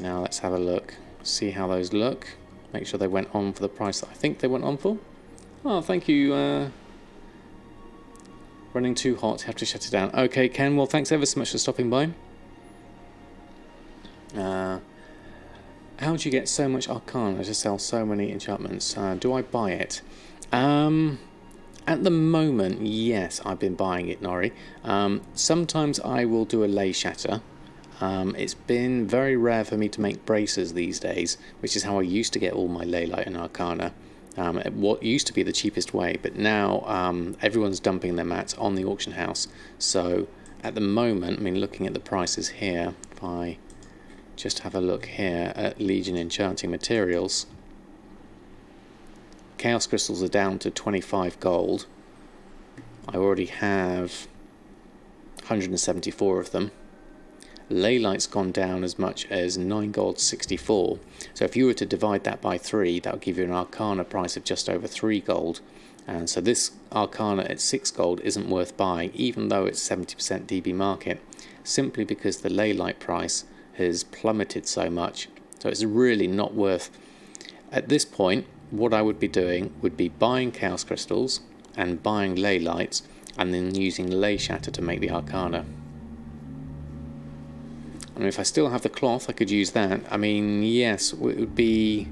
Now let's have a look. See how those look. Make sure they went on for the price that I think they went on for. Oh, thank you. Running too hot, have to shut it down. Okay, Ken, well, thanks ever so much for stopping by. How do you get so much Arcana to sell so many enchantments? Do I buy it? At the moment, yes, I've been buying it, Nori. Sometimes I will do a lay shatter. It's been very rare for me to make bracers these days, which is how I used to get all my Leylight and Arcana. What used to be the cheapest way, but now everyone's dumping their mats on the auction house. So at the moment, I mean, looking at the prices here, if I just have a look here at Legion Enchanting Materials, Chaos Crystals are down to 25 gold. I already have 174 of them. Leylight's gone down as much as 9 gold 64. So if you were to divide that by 3, that would give you an Arcana price of just over 3 gold. And so this Arcana at 6 gold isn't worth buying, even though it's 70% DB market, simply because the Leylight price has plummeted so much. So it's really not worth. At this point, what I would be doing would be buying Chaos Crystals and buying Leylights, and then using Ley Shatter to make the Arcana. And if I still have the cloth, I could use that. I mean, yes, it would be...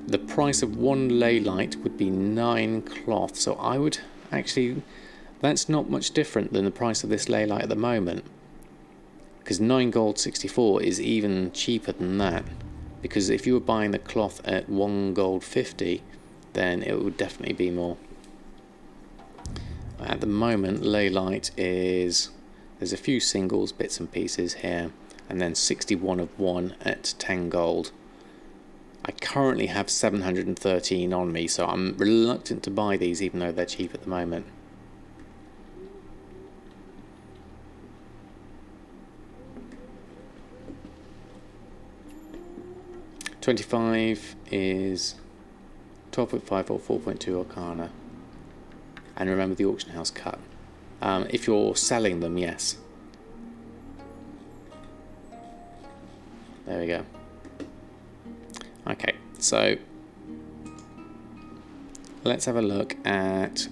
the price of 1 Leylight would be 9 cloth. So I would actually... that's not much different than the price of this Leylight at the moment. Because 9 gold 64 is even cheaper than that. Because if you were buying the cloth at 1 gold 50, then it would definitely be more. At the moment, Leylight is... there's a few singles, bits and pieces here, and then 61 of 1 at 10 gold. I currently have 713 on me, so I'm reluctant to buy these even though they're cheap at the moment. $25 is 12.5 or 4.2 Arcana. And remember the auction house cut. If you're selling them, yes. There we go. Okay, so let's have a look at...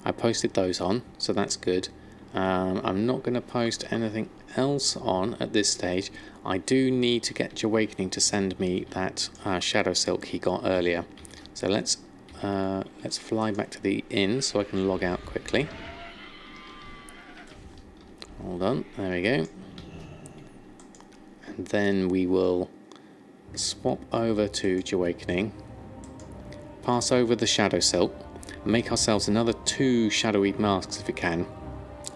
I posted those on, so that's good. I'm not going to post anything else on at this stage. I do need to get Jahwakening to send me that Shadow Silk he got earlier. So let's fly back to the inn so I can log out quickly. Hold on, there we go. And then we will swap over to Jahwakening, pass over the Shadow Silk, make ourselves another 2 Shadoweave Masks if we can.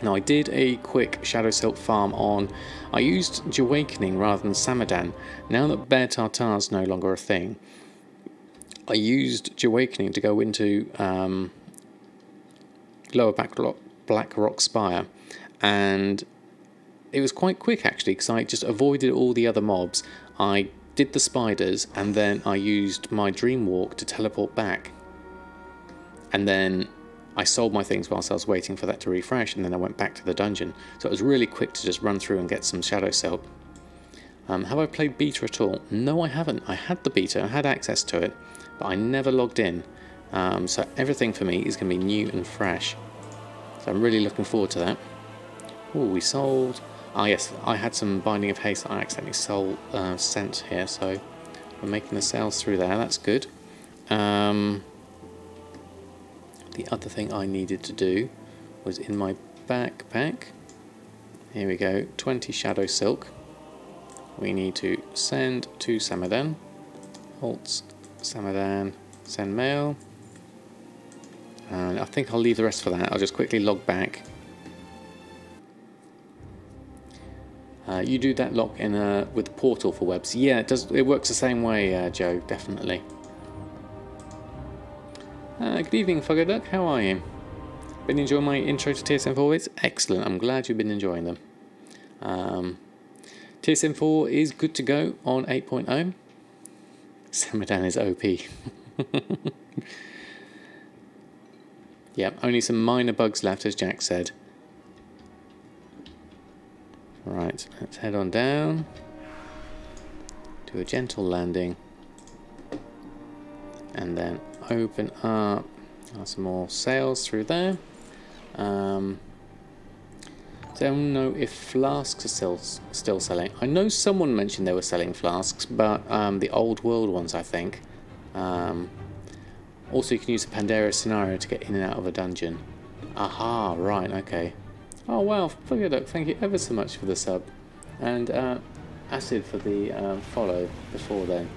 Now I did a quick Shadow Silk farm on... I used Jahwakening rather than Samadan. Now that Bear Tartar is no longer a thing, I used Jahwakening to go into lower black rock spire, and it was quite quick actually, because I just avoided all the other mobs. I did the spiders, and then I used my dream walk to teleport back, and then I sold my things whilst I was waiting for that to refresh, and then I went back to the dungeon. So it was really quick to just run through and get some shadow silk. Have I played beta at all? No, I haven't. I had the beta, I had access to it, but I never logged in. So everything for me is going to be new and fresh. So I'm really looking forward to that. Oh, we sold... Ah yes, I had some Binding of Haste that I accidentally sent here, so we're making the sales through there, that's good. The other thing I needed to do was in my backpack. Here we go, 20 Shadow Silk. We need to send to Samadan. Alt Samadan, send mail. And I think I'll leave the rest for that. I'll just quickly log back. You do that lock in with the portal for webs. Yeah, it does. It works the same way, Joe. Definitely. Good evening, Fugger Duck. How are you? Been enjoying my intro to TSM 4 bits? Excellent. I'm glad you've been enjoying them. TSM 4 is good to go on 8.0. Samadan is OP. Yep, only some minor bugs left, as Jack said. Right, let's head on down. Do a gentle landing. And then open up some more sales through there. Don't know if flasks are still selling. I know someone mentioned they were selling flasks, but the old world ones, I think. Also, you can use the Pandaria scenario to get in and out of a dungeon. Aha, right, okay. Oh wow, thank you ever so much for the sub. And Acid for the follow before then.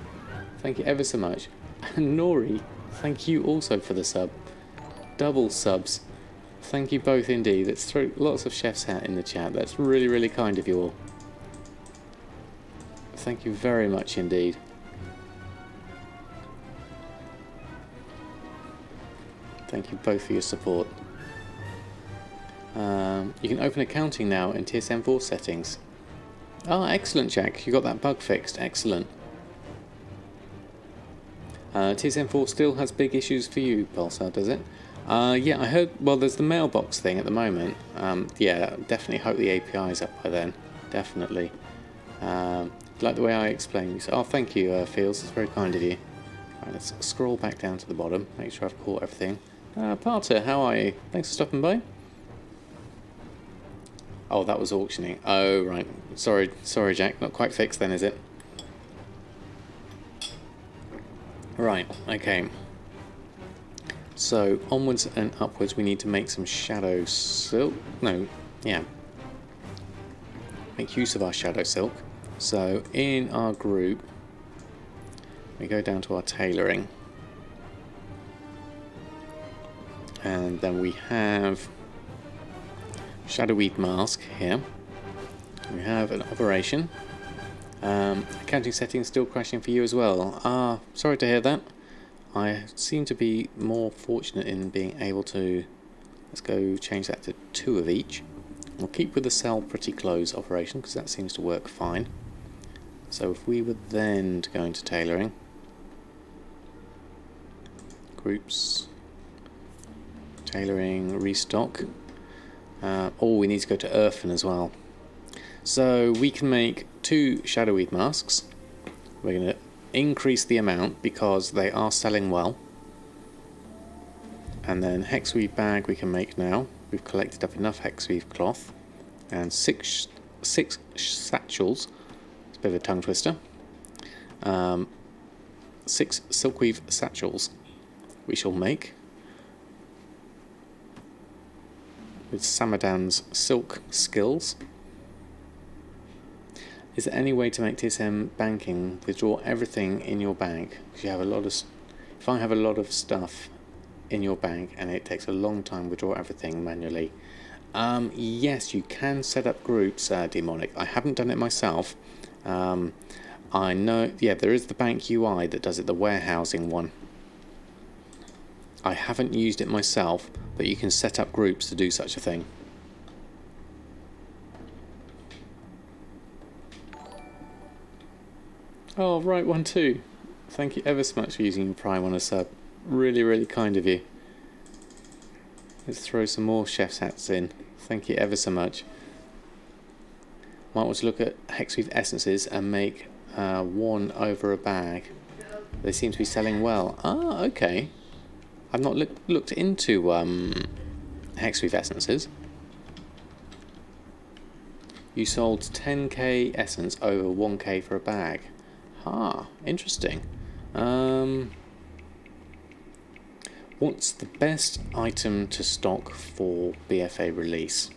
Thank you ever so much. And Nori, thank you also for the sub. Double subs. Thank you both indeed. Let's throw lots of chef's hat in the chat. That's really, really kind of you all. Thank you very much indeed. Thank you both for your support. You can open accounting now in TSM 4 settings. Oh, excellent, Jack. You got that bug fixed. Excellent. TSM 4 still has big issues for you, Pulsar, does it? Yeah, I heard... Well, there's the mailbox thing at the moment. Yeah, definitely hope the API is up by then. Definitely. Like the way I explained. You said, oh, thank you, Fields. It's very kind of you. Right, let's scroll back down to the bottom. Make sure I've caught everything. Parter, how are you? Thanks for stopping by. Oh, that was auctioning. Oh, right. Sorry, Jack. Not quite fixed then, is it? Right, okay. So, onwards and upwards, we need to make some shadow silk. No, yeah. Make use of our shadow silk. So, in our group, we go down to our tailoring. And then we have Shadoweave Mask here. We have an operation. Accounting settings still crashing for you as well. Sorry to hear that. I seem to be more fortunate in being able to... Let's go change that to 2 of each. We'll keep with the sell pretty close operation because that seems to work fine. So if we were then to go into tailoring, groups, tailoring, restock. Oh, we need to go to Erfen as well. So we can make 2 Shadoweave Masks. We're going to increase the amount because they are selling well. And then Hexweave Bag we can make now. We've collected up enough Hexweave cloth. And 6 satchels. It's a bit of a tongue twister. 6 Silkweave satchels we shall make. With Samadan's silk skills. Is there any way to make TSM banking withdraw everything in your bank? Because you have a lot of... If I have a lot of stuff in your bank and it takes a long time to withdraw everything manually. Yes, you can set up groups, Demonic. I haven't done it myself. I know... Yeah, there is the bank UI that does it, the warehousing one. I haven't used it myself, but you can set up groups to do such a thing. Oh, right one too. Thank you ever so much for using your Prime on a sub. Really, really kind of you. Let's throw some more chef's hats in. Thank you ever so much. Might want to look at Hexweave essences and make one over a bag. They seem to be selling well. Ah, okay. I've not looked into Hexweave essences. You sold 10k essence over 1k for a bag. Ah, interesting. What's the best item to stock for BFA release?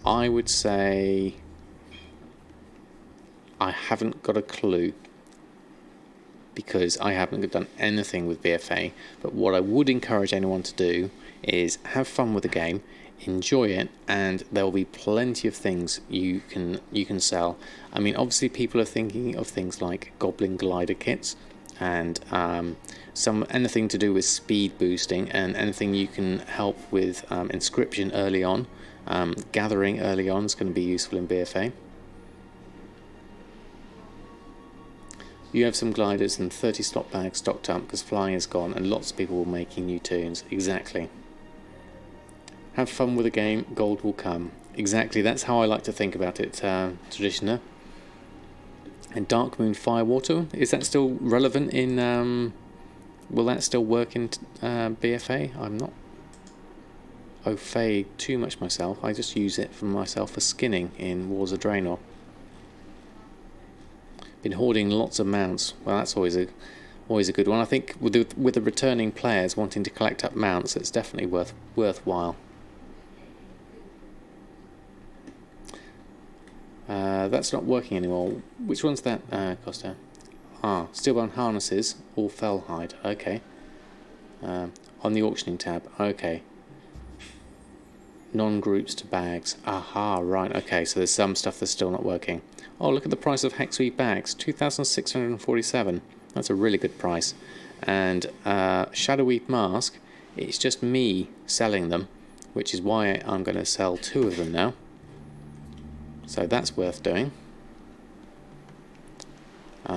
I would say I haven't got a clue, because I haven't done anything with BFA, but what I would encourage anyone to do is have fun with the game, enjoy it, and there will be plenty of things you can sell. I mean, obviously people are thinking of things like Goblin Glider kits, and anything to do with speed boosting, and anything you can help with inscription early on. Gathering early on is going to be useful in BFA. You have some gliders and 30 slot bags stocked up because flying is gone and lots of people are making new tunes. Exactly. Have fun with the game, gold will come. Exactly, that's how I like to think about it, Traditioner. And Dark Moon Firewater, is that still relevant in... will that still work in BFA? I'm not au fait too much myself. I just use it for myself for skinning in Wars of Draenor. Been hoarding lots of mounts. Well, that's always a good one. I think with the returning players wanting to collect up mounts, it's definitely worthwhile. That's not working anymore. Which one's that, Costa? Ah, Steelbound Harnesses, all fell hide. Okay. On the auctioning tab. Okay. Non-groups to bags. Aha, right. Okay, so there's some stuff that's still not working. Oh, look at the price of Hexweave bags. 2,647. That's a really good price. And Shadoweave Mask, it's just me selling them, which is why I'm going to sell 2 of them now. So that's worth doing.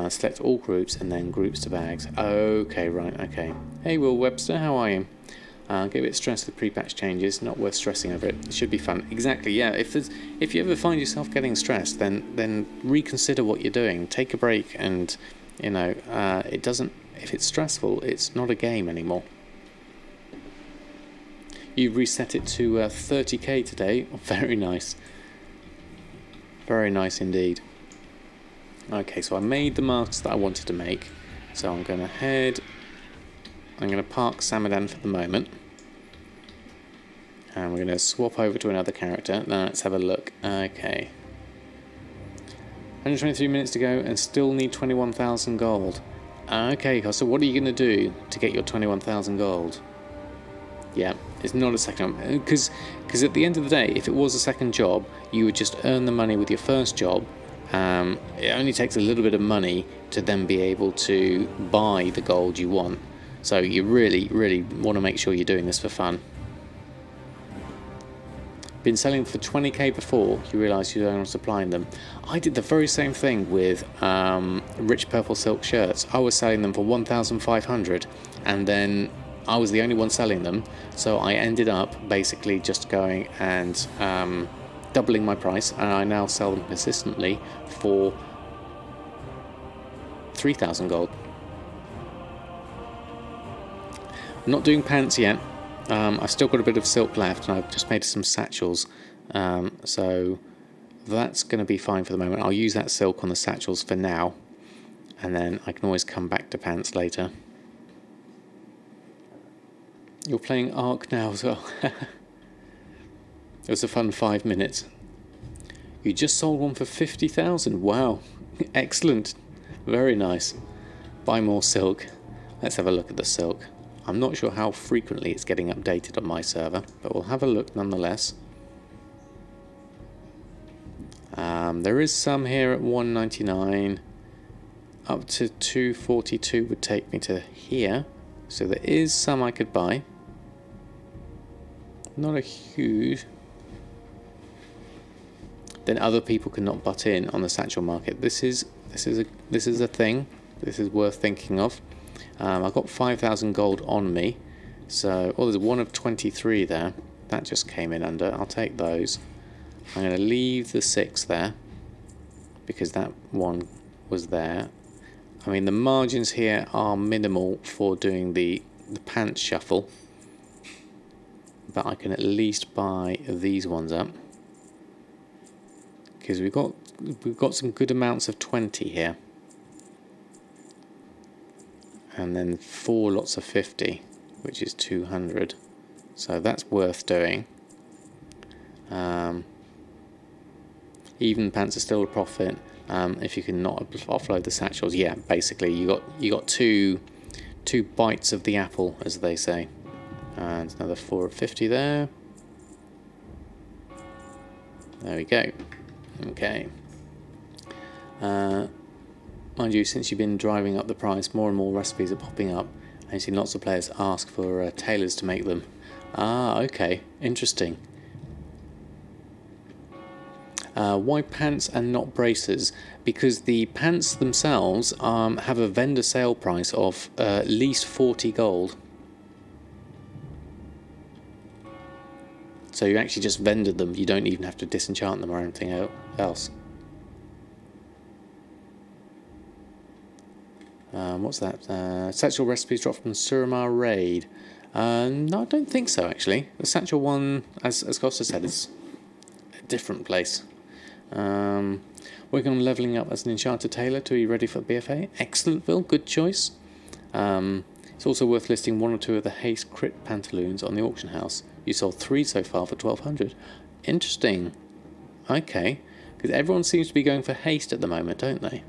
Select all groups and then groups to bags. Okay, right, okay. Hey Will Webster, how are you? Get a bit stressed with pre-patch changes, not worth stressing over it. It should be fun. Exactly, yeah. If you ever find yourself getting stressed, then reconsider what you're doing. Take a break, and you know, it doesn't. If it's stressful, it's not a game anymore. You've reset it to 30k today. Oh, very nice. Very nice indeed. Okay, so I made the masks that I wanted to make. So I'm going to park Samadan for the moment. And we're going to swap over to another character. Now let's have a look. Okay. 123 minutes to go and still need 21,000 gold. Okay, so what are you going to do to get your 21,000 gold? Yeah, it's not a second job. Because at the end of the day, if it was a second job, you would just earn the money with your first job. It only takes a little bit of money to then be able to buy the gold you want. So you really, really want to make sure you're doing this for fun. Been selling for 20k before you realise you don't want supplying them. I did the very same thing with rich purple silk shirts. I was selling them for 1,500 and then I was the only one selling them, so I ended up basically just going and doubling my price, and I now sell them consistently for 3,000 gold. I'm not doing pants yet. I've still got a bit of silk left, and I've just made some satchels, so that's going to be fine for the moment. I'll use that silk on the satchels for now, and then I can always come back to pants later. You're playing Ark now as well. It was a fun 5 minutes. You just sold one for 50,000. Wow, excellent, very nice. Buy more silk. Let's have a look at the silk. I'm not sure how frequently it's getting updated on my server, but we'll have a look nonetheless. There is some here at 199. Up to 242 would take me to here. So there is some I could buy. Not a huge. Then other people cannot butt in on the satchel market. This is a thing. This is worth thinking of. I've got 5,000 gold on me. So, oh, there's one of 23 there. That just came in under. I'll take those. I'm going to leave the 6 there because that one was there. I mean, the margins here are minimal for doing the pants shuffle, but I can at least buy these ones up because we've got some good amounts of 20 here, and then 4 lots of 50, which is 200. So that's worth doing. Even pants are still a profit. If you can not offload the satchels, yeah, basically you got two bites of the apple, as they say. And another 4 of 50 there. There we go. Okay. Mind you, since you've been driving up the price, more and more recipes are popping up, and you've seen lots of players ask for tailors to make them. Ah, okay, interesting. Why pants and not braces? Because the pants themselves have a vendor sale price of at least 40 gold. So you actually just vendor them, you don't even have to disenchant them or anything else. What's that? Satchel recipes dropped from Suramar Raid. No, I don't think so actually. The satchel one, as Costa said, is a different place. Working on levelling up as an enchanter tailor to be ready for BFA. Excellent, Phil. Good choice. It's also worth listing 1 or 2 of the haste crit pantaloons on the auction house. You sold 3 so far for 1,200. Interesting. Okay, because everyone seems to be going for haste at the moment, don't they?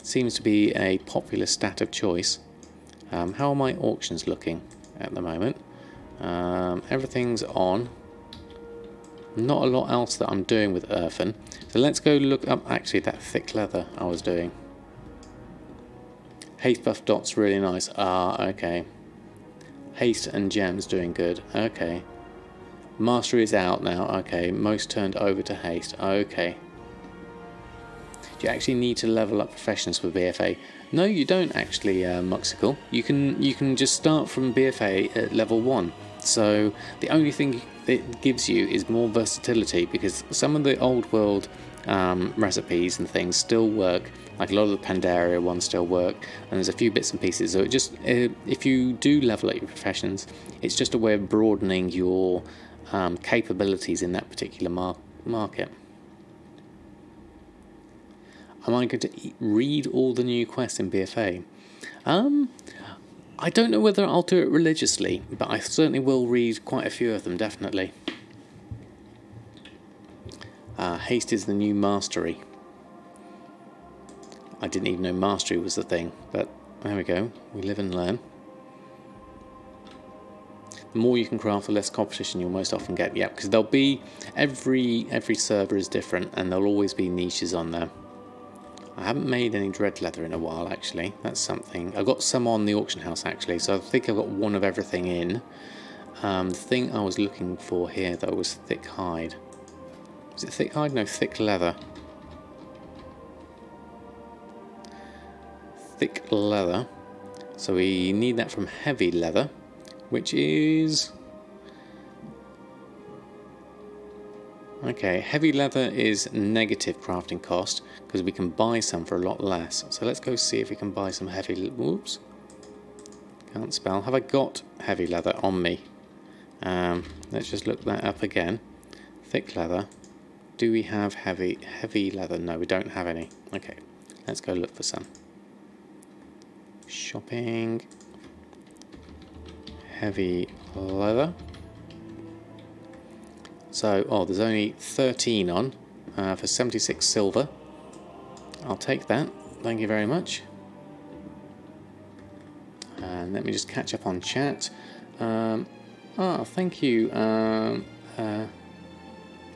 Seems to be a popular stat of choice. How are my auctions looking at the moment? Everything's on. Not a lot else that I'm doing with Erfen. So let's go look up actually that thick leather I was doing. Haste buff dot's really nice. Ah, okay. Haste and gems doing good. Okay. Mastery is out now. Okay. Most turned over to haste. Okay. Do you actually need to level up professions for BFA? No, you don't actually, Muxical. You can just start from BFA at level 1. So the only thing it gives you is more versatility, because some of the old world recipes and things still work. Like a lot of the Pandaria ones still work, and there's a few bits and pieces. So it just if you do level up your professions, it's just a way of broadening your capabilities in that particular market. Am I going to read all the new quests in BFA? I don't know whether I'll do it religiously, but I certainly will read quite a few of them, definitely. Haste is the new mastery. I didn't even know mastery was the thing, but there we go. We live and learn. The more you can craft, the less competition you'll most often get. Yeah, because there'll be every server is different, and there'll always be niches on there. I haven't made any dread leather in a while, actually. That's something. I've got some on the auction house, actually, so I think I've got one of everything in. The thing I was looking for here, though, was thick hide. Is it thick hide? No, thick leather. Thick leather. So we need that from heavy leather, which is... Okay, heavy leather is negative crafting cost, because we can buy some for a lot less. So let's go see if we can buy some heavy... Whoops. Can't spell. Have I got heavy leather on me? Let's just look that up again. Thick leather. Do we have heavy leather? No, we don't have any. Okay, let's go look for some. Shopping. Heavy leather. So, oh, there's only 13 on for 76 silver. I'll take that. Thank you very much. And let me just catch up on chat. Thank you,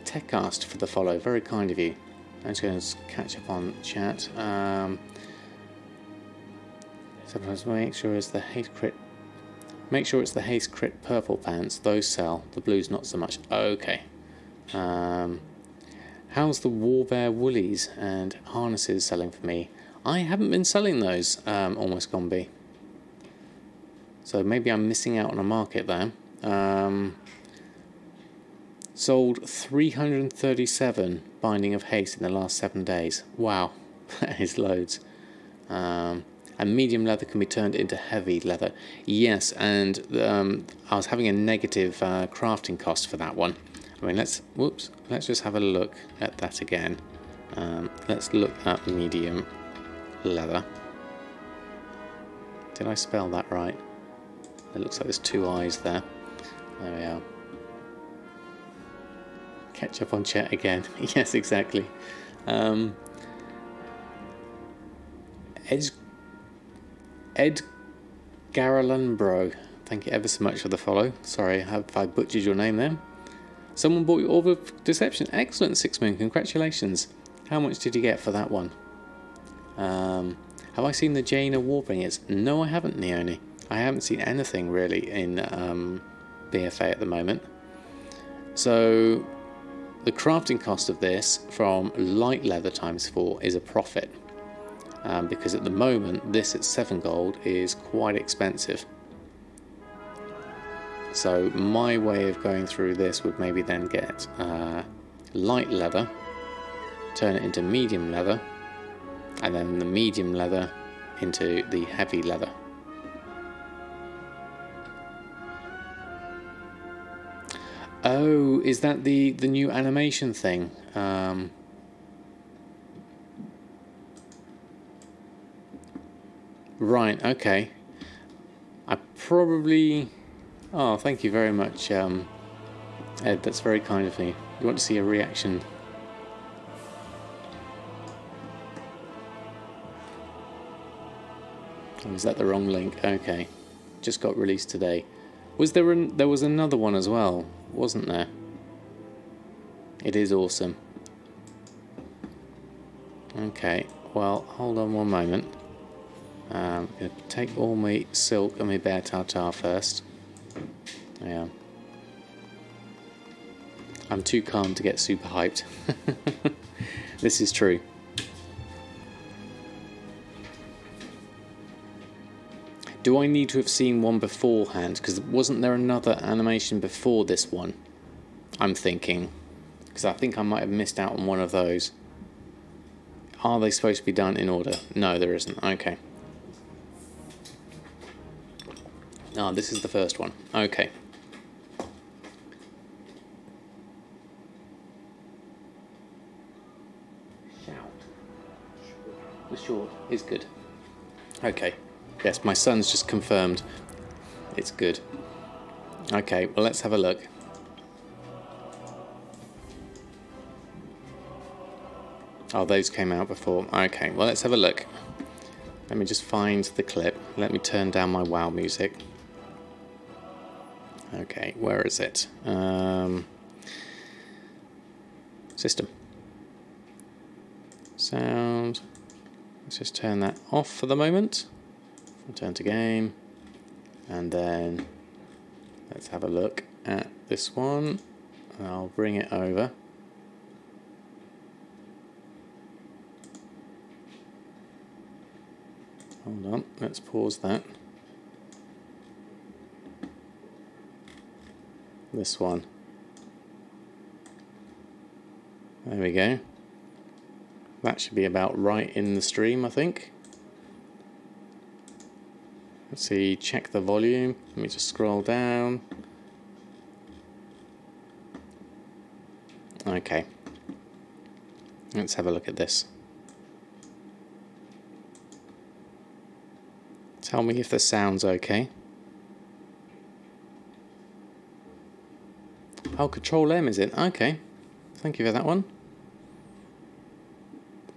Techcast, for the follow. Very kind of you. I'm just going to catch up on chat. Sometimes make sure it's the haste crit. Make sure it's the haste crit purple pants. Those sell. The blues not so much. Okay. How's the Warbear woolies and harnesses selling for me? I haven't been selling those. Almost gone B. So maybe I'm missing out on a market there. Sold 337 Binding of Haste in the last 7 days. Wow, that is loads. And medium leather can be turned into heavy leather. Yes, and I was having a negative crafting cost for that one. I mean, let's just have a look at that again. Let's look at medium leather. Did I spell that right? It looks like there's 2 eyes there. There we are. Catch up on chat again. Yes, exactly. Ed Garalunbro, thank you ever so much for the follow. Sorry, have I butchered your name there? Someone bought your Orb of Deception. Excellent, 6 Moon. Congratulations. How much did you get for that one? Have I seen the Jaina Warbringers? No, I haven't, Neone. I haven't seen anything really in BFA at the moment. So the crafting cost of this from light leather ×4 is a profit. Because at the moment this at 7 gold is quite expensive. So my way of going through this would maybe then get light leather, turn it into medium leather, and then the medium leather into the heavy leather. Oh, is that the new animation thing? Right, okay. I probably... Oh, thank you very much, Ed. That's very kind of you. You want to see a reaction? Oh, is that the wrong link? Okay. Just got released today. Was there there was another one as well, wasn't there? It is awesome. Okay, well, hold on one moment. I'm going to take all my silk and my bear tartar first. Yeah. I'm too calm to get super hyped. This is true. Do I need to have seen one beforehand? Because wasn't there another animation before this one? I'm thinking. Because I think I might have missed out on one of those. Are they supposed to be done in order? No, there isn't. Okay. Ah, this is the first one. Okay. The short is good. Okay. Yes, my son's just confirmed. It's good. Okay, well, let's have a look. Oh, those came out before. Okay, well, let's have a look. Let me just find the clip. Let me turn down my WoW music. Okay, where is it? System. Sound. Let's just turn that off for the moment. Return to game. And then let's have a look at this one. I'll bring it over. Hold on, let's pause that. This one. There we go. That should be about right in the stream, I think. Let's see, check the volume. Let me just scroll down. Okay. Let's have a look at this. Tell me if the sound's okay. Oh, Control M is it? Okay. Thank you for that one.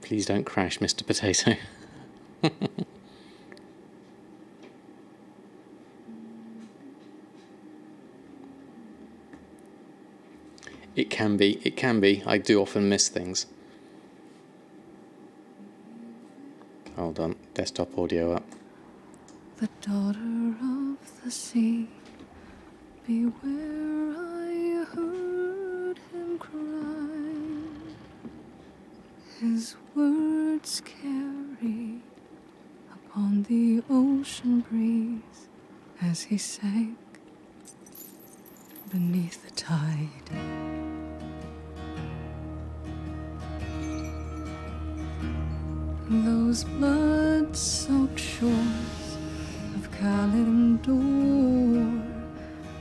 Please don't crash, Mr. Potato. It can be. I do often miss things. Hold on, desktop audio up. The daughter of the sea, beware, I heard him cry. His words carried upon the ocean breeze as he sank beneath the tide. Those blood-soaked shores of Kalimdor,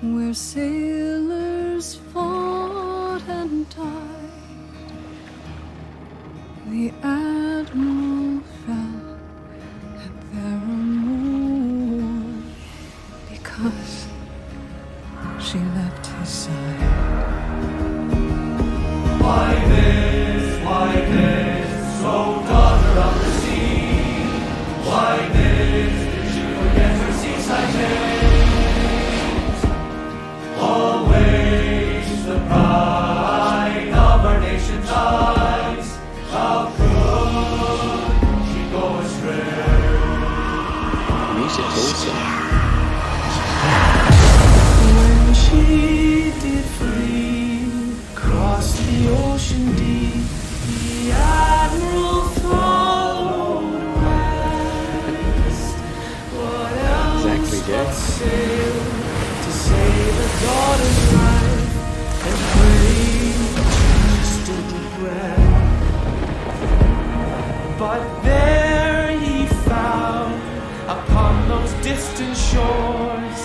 where sailors fought and died, the admiral fell at their amour because she left his side. Why this, so daughter of the sea? Why this, did she forget her seaside days? Always the pride of our nation's eyes. How could she go astray? Music's awesome. When she did flee, cross the ocean deep, the admiral followed west. What else Exactly, but Jeff. sail to save a daughter's life and pray distant regret? But there he found upon those distant shores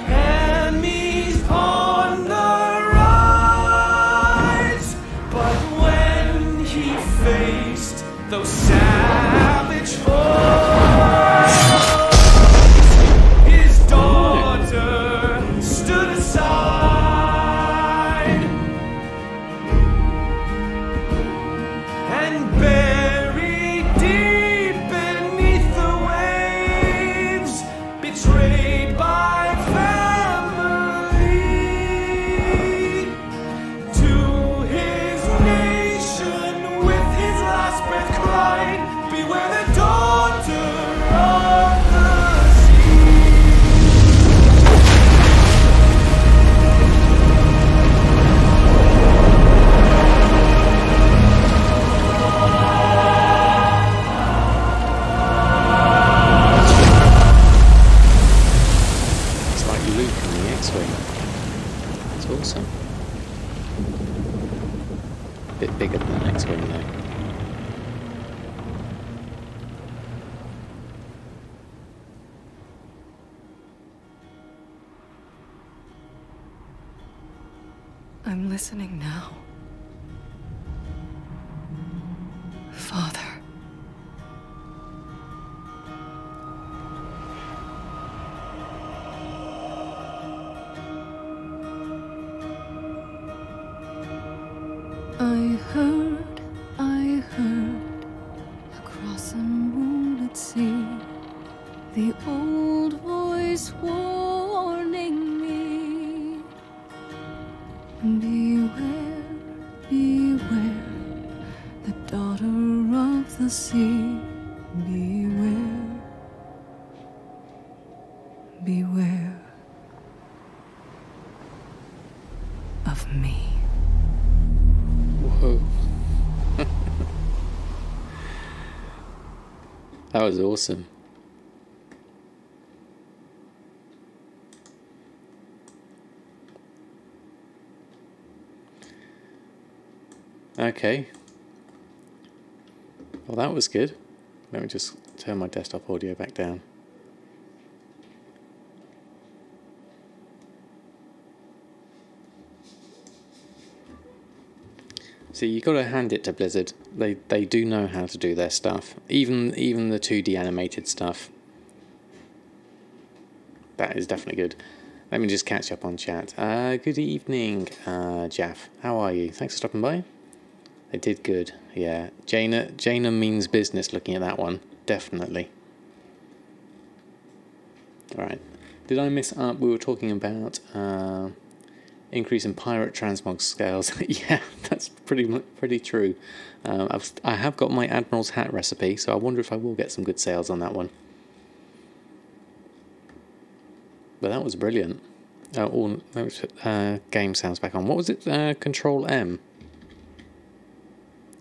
enemies on the rise. But when he faced those savage foes, his daughter stood aside and buried deep beneath the waves, betrayed by family, to his nation with his last breath cried, beware the daughter of the sea. It's like Luke in the X-Wing. It's awesome. A bit bigger than the X-Wing though. I'm listening now. Father. I heard, across a moonlit sea, the old voice warning me. Beware, beware, the daughter of the sea. Beware, beware of me. Whoa. That was awesome. Okay. Well, that was good. Let me just turn my desktop audio back down. See, you got to hand it to Blizzard. They do know how to do their stuff. Even the 2D animated stuff. That is definitely good. Let me just catch up on chat. Good evening, Jaff. How are you? Thanks for stopping by. They did good. Yeah, Jaina means business. Looking at that one, definitely. All right. Did I miss up? We were talking about Increase in pirate transmog scales. Yeah, that's pretty true. I have got my Admiral's hat recipe, so I wonder if I will get some good sales on that one. But that was brilliant. Game sounds back on. What was it? Control M.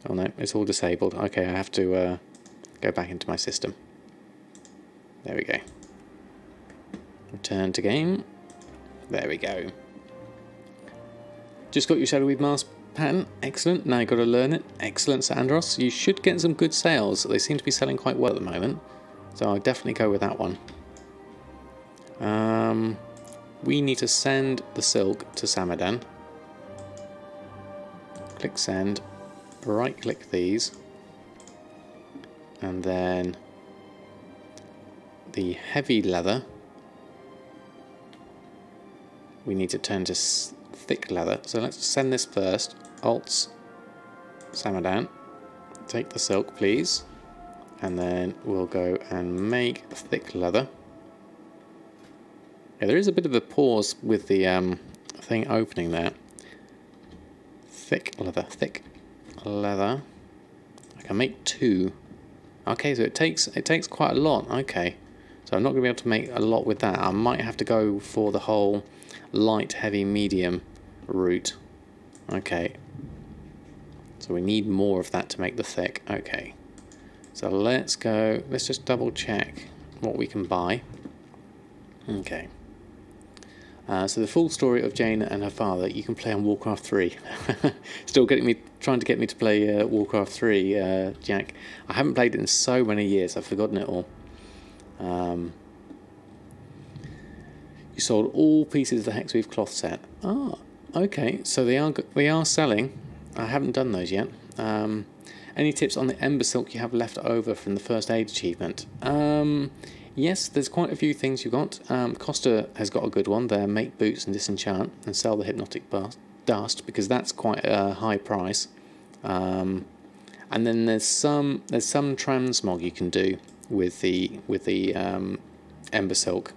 Oh no, it's all disabled. Okay, I have to go back into my system. There we go. Return to game. There we go. Just got your Shadoweave Mask pattern. Excellent. Now you've got to learn it. Excellent, Sandros. You should get some good sales. They seem to be selling quite well at the moment. So I'll definitely go with that one. We need to send the silk to Samadan. Click send. Right click these. And then the heavy leather we need to turn to thick leather. So let's send this first. Alts Samadan. Take the silk, please. And then we'll go and make thick leather. Yeah, there is a bit of a pause with the thing opening there. Thick leather, thick leather. I can make 2. Okay, so it takes quite a lot. Okay, so I'm not going to be able to make a lot with that. I might have to go for the whole light, heavy, medium route. Okay, so we need more of that to make the thick. Okay, so let's go. Let's just double check what we can buy. Okay. So the full story of Jaina and her father you can play on Warcraft 3. Still trying to get me to play Warcraft 3, Jack. I haven't played it in so many years, I've forgotten it all. You sold all pieces of the Hexweave cloth set. Ah, okay, so they are selling. I haven't done those yet. Any tips on the Embersilk you have left over from the first aid achievement? Yes, there's quite a few things you've got. Costa has got a good one there. Make boots and disenchant and sell the hypnotic dust because that's quite a high price. And then there's some transmog you can do with the Embersilk.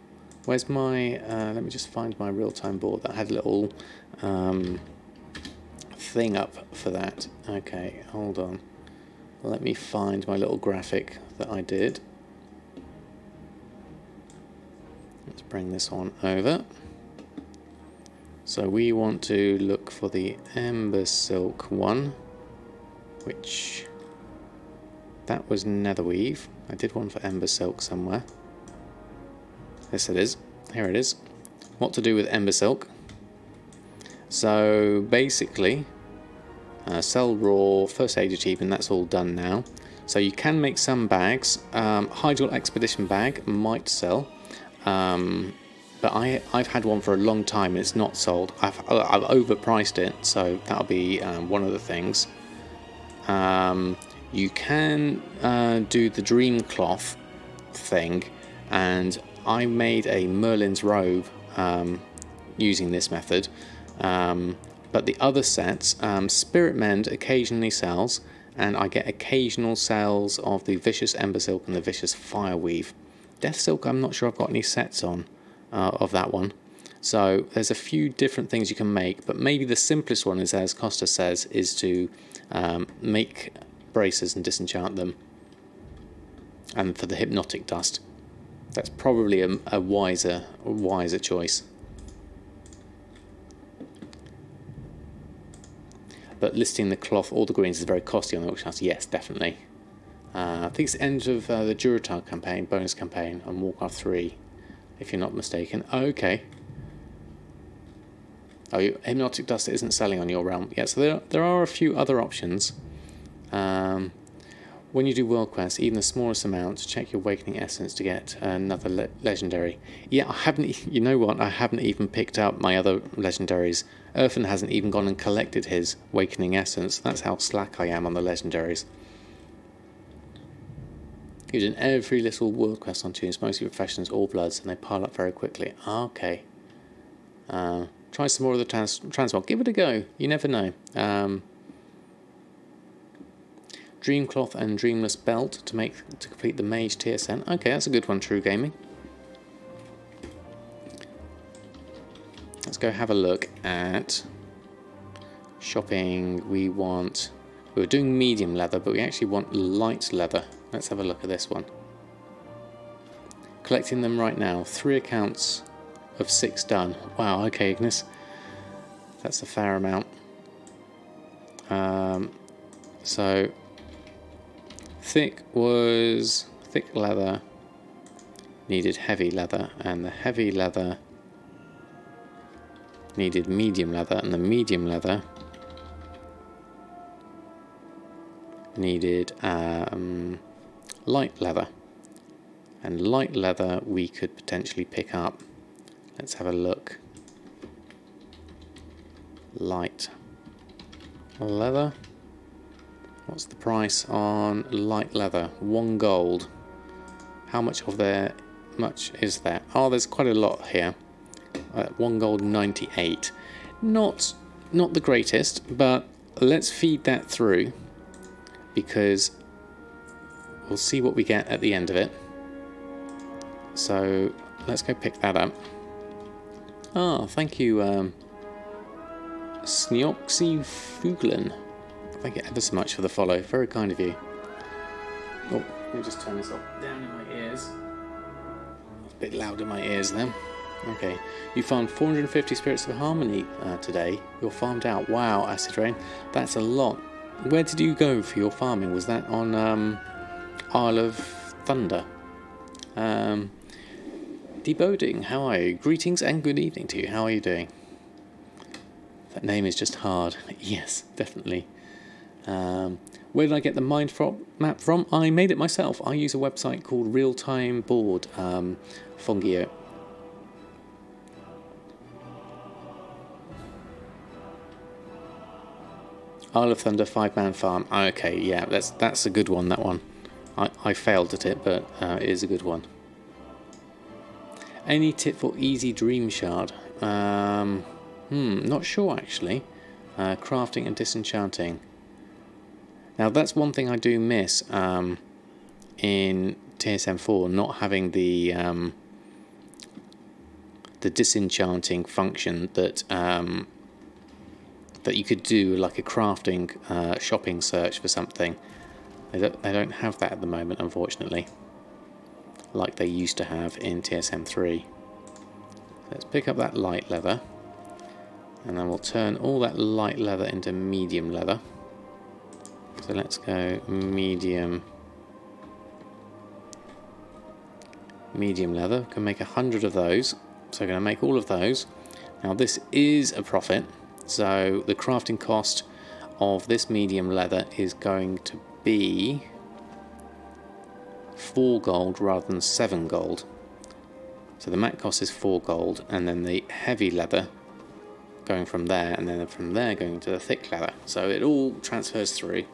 Where's my? Let me just find my real-time board that had a little thing up for that. Okay, hold on. Let me find my little graphic that I did. Let's bring this one over. So we want to look for the Embersilk one, which that was Netherweave. I did one for Embersilk somewhere. Yes, it is. Here it is. What to do with Embersilk. So basically, sell raw, first aid achievement, that's all done now. So you can make some bags. Hydral Expedition bag might sell. But I've had one for a long time and it's not sold. I've overpriced it, so that'll be one of the things. You can do the dream cloth thing, and I made a Merlin's robe using this method. But the other sets, Spirit Mend occasionally sells, and I get occasional sales of the Vicious Embersilk and the Vicious Fireweave. Death Silk, I'm not sure I've got any sets on of that one. So there's a few different things you can make, but maybe the simplest one is, as Costa says, is to make braces and disenchant them. And for the hypnotic dust, that's probably a wiser choice. But listing the cloth, all the greens, is very costly on the auction house. Yes, definitely. I think it's the end of the Durotar campaign, bonus campaign on Warcraft 3, if you're not mistaken. Oh, okay. Oh, Hypnotic Dust isn't selling on your realm. Yeah, so there are a few other options. When you do World Quests, even the smallest amount, check your Awakening Essence to get another legendary. Yeah, I haven't. You know what? I haven't even picked up my other legendaries. Erfen hasn't even gone and collected his Awakening Essence. That's how slack I am on the legendaries. Using every little world quest on tunes, mostly professionals, all bloods, and they pile up very quickly. Okay. Try some more of the transmog. Give it a go. You never know. Dreamcloth and Dreamless Belt to complete the Mage tier set. Okay, that's a good one, True Gaming. let's go have a look at shopping. We were doing medium leather, but we actually want light leather. Let's have a look at this one. Collecting them right now. 3 accounts of 6 done. Wow, okay, Ignis. That's a fair amount. So thick leather needed heavy leather, and the heavy leather needed medium leather, and the medium leather needed light leather. And light leather we could potentially pick up. Let's have a look. Light leather. What's the price on light leather? 1 gold. How much is there? Oh, there's quite a lot here. 1 gold 98. Not the greatest, but let's feed that through, because we'll see what we get at the end of it. So let's go pick that up. Ah, thank you, Sneoxy Fuglin. Thank you ever so much for the follow. Very kind of you. Oh, let me just turn this up down in my ears. It's a bit loud in my ears then. Okay, you farmed 450 Spirits of Harmony today. You're farmed out. Wow, Acid Rain. That's a lot. Where did you go for your farming? Was that on Isle of Thunder? Deboding, how are you? Greetings and good evening to you. How are you doing? That name is just hard. Yes, definitely. Where did I get the mind map from? I made it myself. I use a website called Real Time Board, Fongio. Isle of Thunder 5-man farm. Okay, yeah, that's a good one. That one. I failed at it, but it is a good one. Any tip for easy dream shard? Not sure actually. Crafting and disenchanting. Now that's one thing I do miss in TSM 4, not having the disenchanting function that that you could do, like a crafting shopping search for something. They don't have that at the moment, unfortunately, like they used to have in TSM 3. Let's pick up that light leather, and then we'll turn all that light leather into medium leather. So let's go medium leather. Can make 100 of those, so I'm going to make all of those. Now this is a profit, so the crafting cost of this medium leather is going to be 4 gold rather than 7 gold. So the mat cost is 4 gold, and then the heavy leather going from there, and then from there going to the thick leather. So it all transfers through.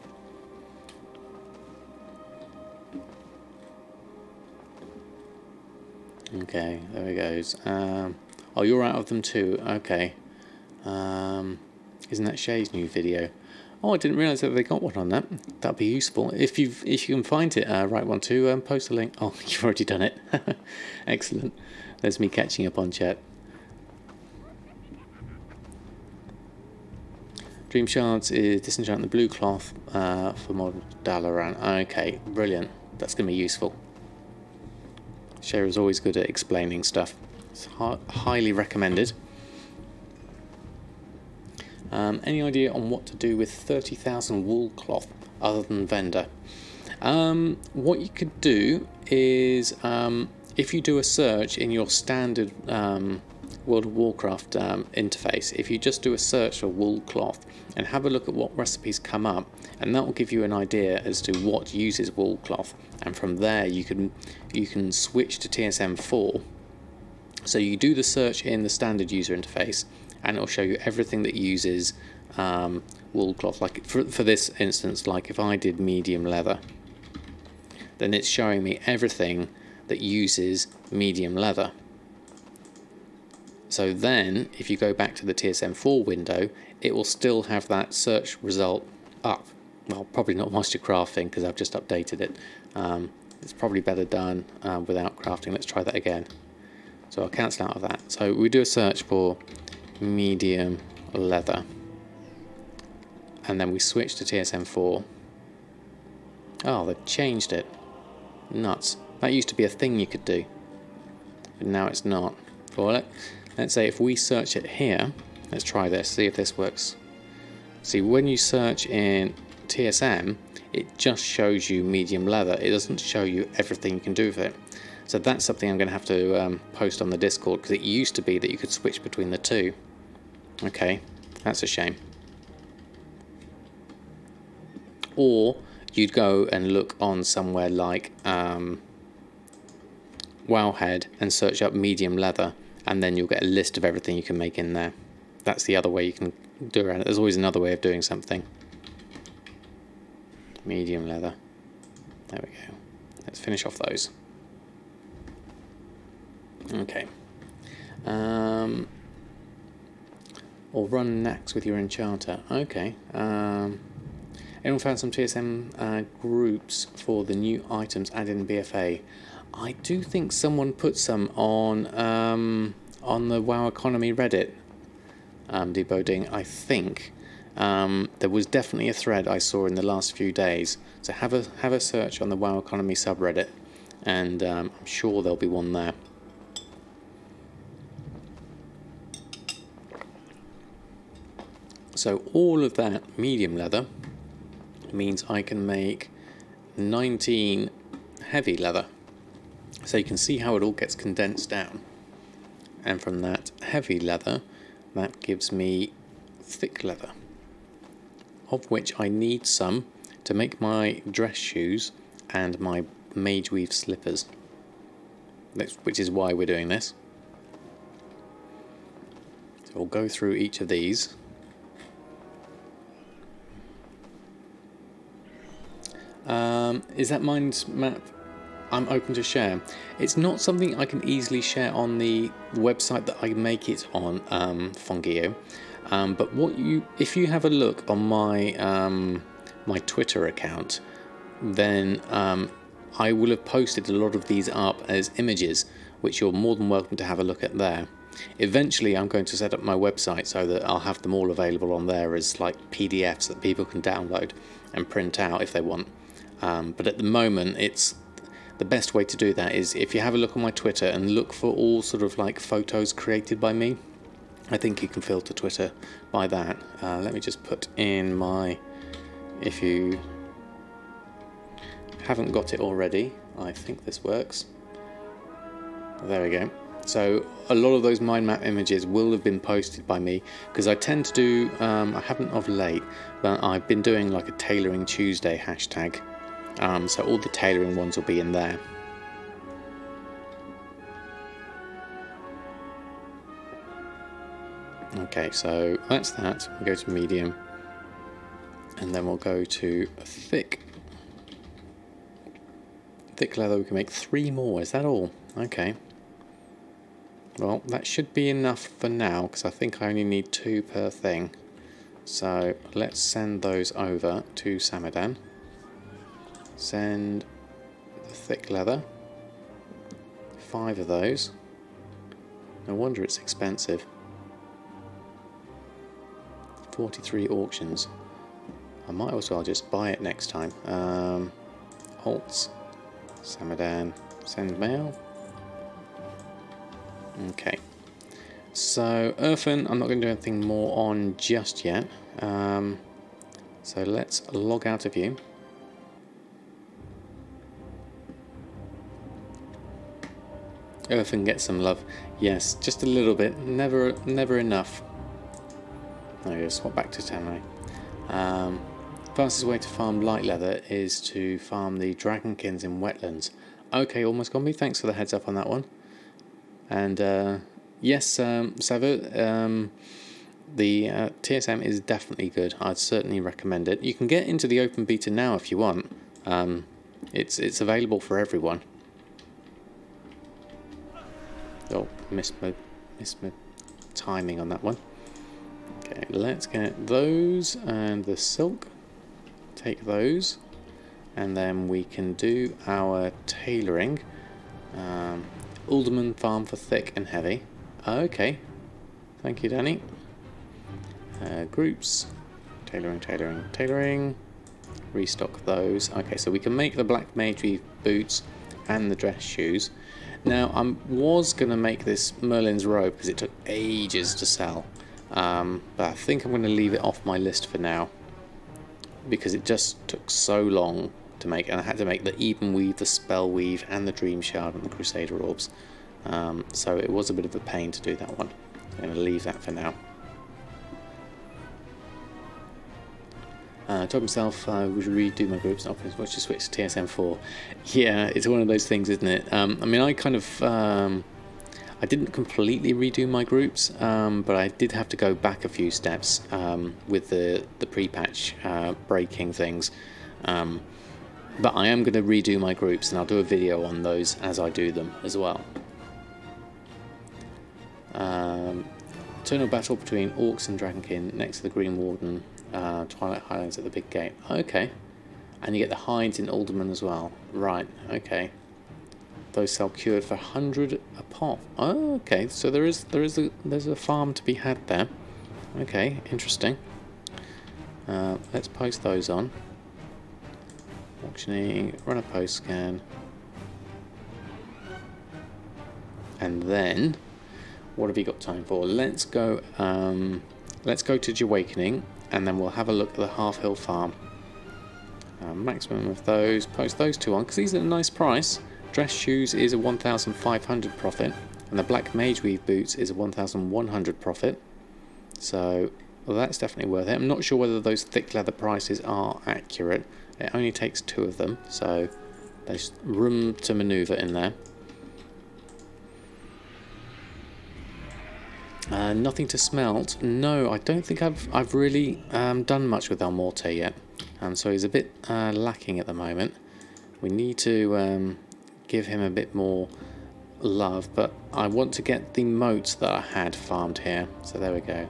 Okay, there it goes. Oh, you're out of them too. Okay. Isn't that Shay's new video? Oh, I didn't realise that they got one on that. That'd be useful. If you can find it, write one too. Post a link. Oh, you've already done it. Excellent. There's me catching up on chat. Dream Shards is disenchant the blue cloth for modern Dalaran. Okay, brilliant. That's going to be useful. Shay is always good at explaining stuff. It's highly recommended. Any idea on what to do with 30,000 wool cloth other than vendor? What you could do is, if you do a search in your standard World of Warcraft interface, if you just do a search for wool cloth and have a look at what recipes come up, and that will give you an idea as to what uses wool cloth, and from there you can switch to TSM 4. So you do the search in the standard user interface, and it'll show you everything that uses wool cloth. Like for this instance, like if I did medium leather, then it's showing me everything that uses medium leather. So then, if you go back to the TSM4 window, it will still have that search result up. Well, probably not whilst you're crafting, because I've just updated it. It's probably better done without crafting. Let's try that again. So I'll cancel out of that. So we do a search for medium leather. And then we switch to TSM4. Oh, they've changed it. Nuts. That used to be a thing you could do. But now it's not. Well, let's say if we search it here, let's try this, see if this works. See, when you search in TSM, it just shows you medium leather. It doesn't show you everything you can do with it. So that's something I'm going to have to post on the Discord, because it used to be that you could switch between the two. Okay, that's a shame. Or you'd go and look on somewhere like Wowhead and search up medium leather, and then you'll get a list of everything you can make in there. That's the other way you can do around it. There's always another way of doing something. Medium leather. There we go. Let's finish off those. Okay. Or run Nax with your enchanter. Okay. Anyone found some TSM groups for the new items added in BFA? I do think someone put some on the WoW Economy Reddit. Deboding, I think. There was definitely a thread I saw in the last few days. So have a search on the WoW Economy subreddit, and I'm sure there'll be one there. So all of that medium leather means I can make 19 heavy leather. So you can see how it all gets condensed down. And from that heavy leather, that gives me thick leather, of which I need some to make my dress shoes and my mage weave slippers. Which is why we're doing this. So we'll go through each of these. Is that mind map I'm open to share? It's not something I can easily share on the website that I make it on, Fongio. But if you have a look on my my Twitter account, then I will have posted a lot of these up as images, which you're more than welcome to have a look at there. Eventually I'm going to set up my website so that I'll have them all available on there as like PDFs that people can download and print out if they want. But at the moment, it's the best way to do that is if you have a look on my Twitter and look for all sort of like photos created by me. I think you can filter Twitter by that. Let me just put in my, if you haven't got it already, I think this works. There we go. So a lot of those mind map images will have been posted by me, because I tend to do, I haven't of late, but I've been doing like a Tailoring Tuesday hashtag. So all the tailoring ones will be in there. Okay, so that's that. We'll go to medium, and then we'll go to thick. Thick leather, we can make 3 more. Is that all? Okay. Well, that should be enough for now, because I think I only need 2 per thing. So let's send those over to Samadan. Send the thick leather. 5 of those. No wonder it's expensive. 43 auctions. I might as well just buy it next time. Alts. Samadan. Send mail. Okay. So Erfen, I'm not going to do anything more on just yet. So let's log out of you. Erfen gets some love. Yes, just a little bit. Never enough. There we go, swap back to Tanai. Fastest way to farm light leather is to farm the dragonkins in wetlands. Okay, almost got me. Thanks for the heads up on that one. And yes, Savo, the TSM is definitely good. I'd certainly recommend it. You can get into the open beta now if you want. It's available for everyone. Oh, missed my timing on that one. Okay, let's get those and the silk. Take those, and then we can do our tailoring. Alderman farm for thick and heavy. Okay, thank you, Danny. Groups, tailoring, restock those. Okay, so we can make the black mage weave boots and the dress shoes. Now, I was going to make this Merlin's robe because it took ages to sell, but I think I'm going to leave it off my list for now because it just took so long to make, and I had to make the even weave, the spell weave, and the dream shard and the crusader orbs, so it was a bit of a pain to do that one. I'm going to leave that for now. Told himself I would redo my groups, not watch to switch to TSM4. Yeah, it's one of those things, isn't it? I mean, I kind of I didn't completely redo my groups, but I did have to go back a few steps with the pre-patch breaking things. But I am going to redo my groups, and I'll do a video on those as I do them as well. Eternal battle between Orcs and Dragonkin next to the Green Warden. Twilight Highlands at the big gate. Okay, and you get the hides in Alderman as well. Right. Okay. Those sell cured for 100 a pop. Oh, okay. So there's a farm to be had there. Okay, interesting. Let's post those on. Auctioning. Run a post scan. And then, what have you got time for? Let's go. Let's go to Jahwakening. And then we'll have a look at the Halfhill farm. Maximum of those. Post those two on because these are a nice price. Dress shoes is a 1,500 profit, and the black mage weave boots is a 1,100 profit. So well, that's definitely worth it. I'm not sure whether those thick leather prices are accurate. It only takes 2 of them, so there's room to manoeuvre in there. Nothing to smelt. No, I don't think I've really done much with Elmorte yet, so he's a bit lacking at the moment. We need to give him a bit more love, but I want to get the moats that I had farmed here. So there we go.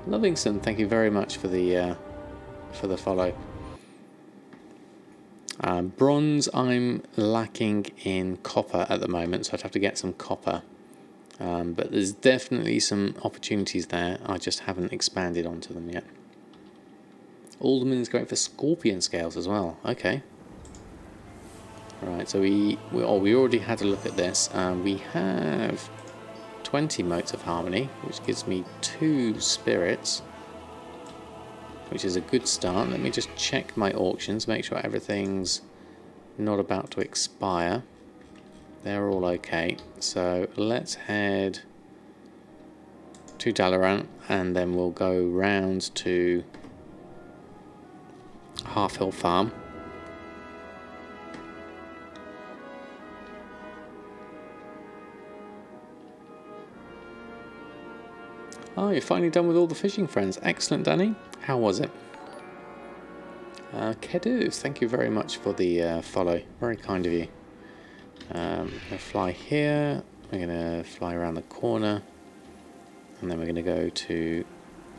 Livingston, thank you very much for the follow. Bronze, I'm lacking in copper at the moment, so I'd have to get some copper. But there's definitely some opportunities there. I just haven't expanded onto them yet. Alderman's great for scorpion scales as well. Okay. Right, so we already had a look at this. We have 20 motes of harmony, which gives me 2 spirits, which is a good start. Let me just check my auctions, make sure everything's not about to expire. They're all okay. So let's head to Dalaran, and then we'll go round to Halfhill Farm. Oh, you're finally done with all the fishing friends. Excellent, Danny. How was it? Kedu, thank you very much for the follow. Very kind of you. I'm going to fly here. We're going to fly around the corner. And then we're going to go to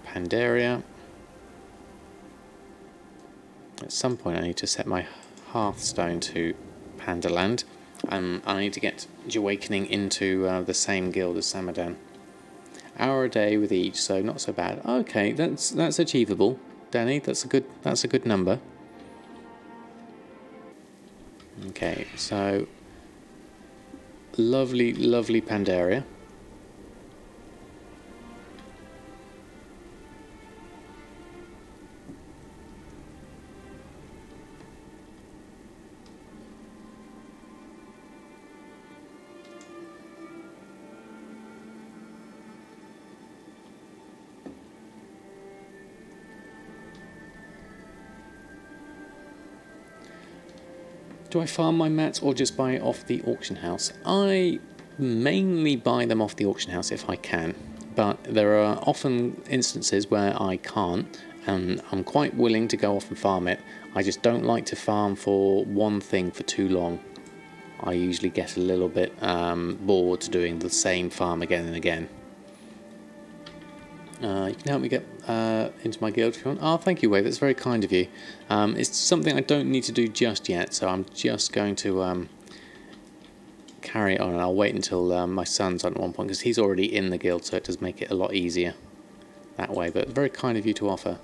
Pandaria. At some point I need to set my Hearthstone to Pandaland. I need to get Jahwakening into the same guild as Samadan. Hour a day with each, so not so bad. Okay, that's achievable, Danny. That's a good number. Okay, so lovely Pandaria. Do I farm my mats or just buy it off the auction house? I mainly buy them off the auction house if I can, but there are often instances where I can't, and I'm quite willing to go off and farm it. I just don't like to farm for one thing for too long. I usually get a little bit bored doing the same farm again and again. You can help me get into my guild if you want. Oh, thank you, Wave. That's very kind of you. It's something I don't need to do just yet, so I'm just going to carry it on, and I'll wait until my son's on at one point, because he's already in the guild, so it does make it a lot easier. that way, but very kind of you to offer.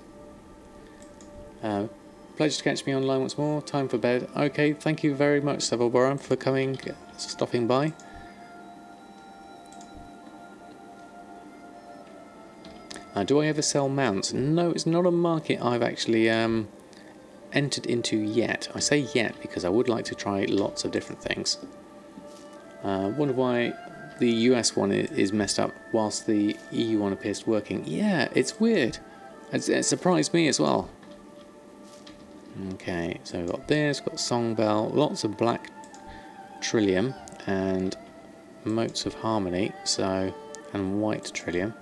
Pleasure to catch me online once more. Time for bed. Okay, thank you very much, Samadan, for stopping by. Do I ever sell mounts? No, it's not a market I've actually entered into yet. I say yet because I would like to try lots of different things. Wonder why the US one is messed up whilst the EU one appears working. Yeah, it's weird. It surprised me as well. Okay, so we've got this, got Songbell, lots of black trillium and motes of harmony, and white trillium,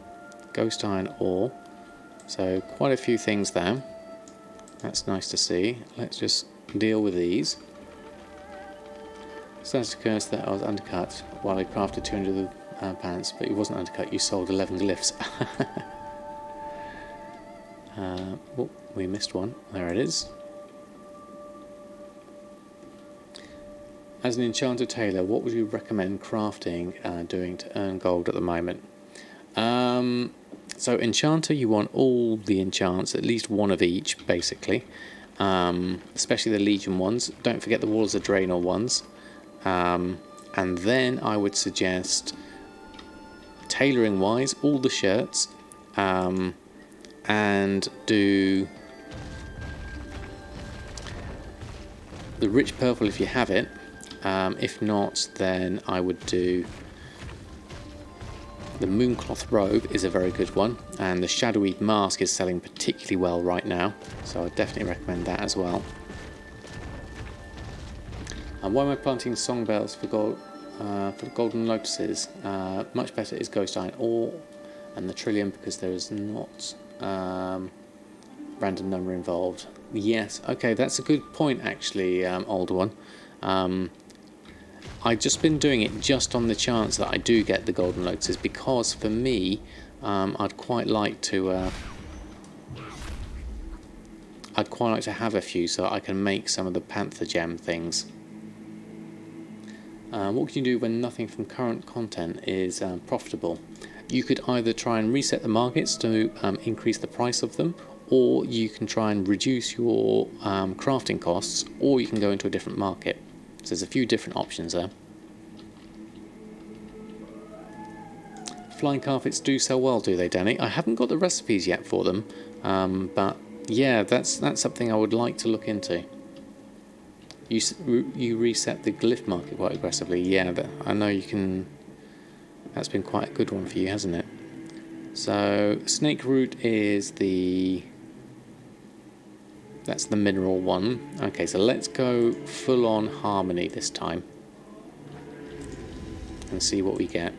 ghost iron ore, so quite a few things there. That's nice to see. Let's just deal with these. Started to curse that I was undercut while I crafted 200 pants, but you wasn't undercut, you sold 11 glyphs. Oh, we missed one. There it is. As an enchanter tailor, what would you recommend crafting doing to earn gold at the moment? So enchanter, you want all the enchants, at least one of each, basically. Especially the Legion ones. Don't forget the Walls of Draenor ones. And then I would suggest, tailoring wise, all the shirts, and do the rich purple if you have it. If not, then I would do the Mooncloth robe is a very good one, and the Shadoweave Mask is selling particularly well right now, so I definitely recommend that as well. And why am I planting song bells for the golden lotuses? Much better is ghost iron ore and the trillium because there is not random number involved. Yes, okay, that's a good point actually, old one. I've just been doing it just on the chance that I do get the golden lotuses, because for me, I'd quite like to have a few so I can make some of the panther gem things. What can you do when nothing from current content is profitable? You could either try and reset the markets to increase the price of them, or you can try and reduce your crafting costs, or you can go into a different market. So there's a few different options there. Flying carpets do sell well, do they, Danny? I haven't got the recipes yet for them, but yeah, that's something I would like to look into. You reset the glyph market quite aggressively. Yeah, I know you can. That's been quite a good one for you, hasn't it? So snake root is that's the mineral one. Okay, so let's go full on harmony this time and see what we get.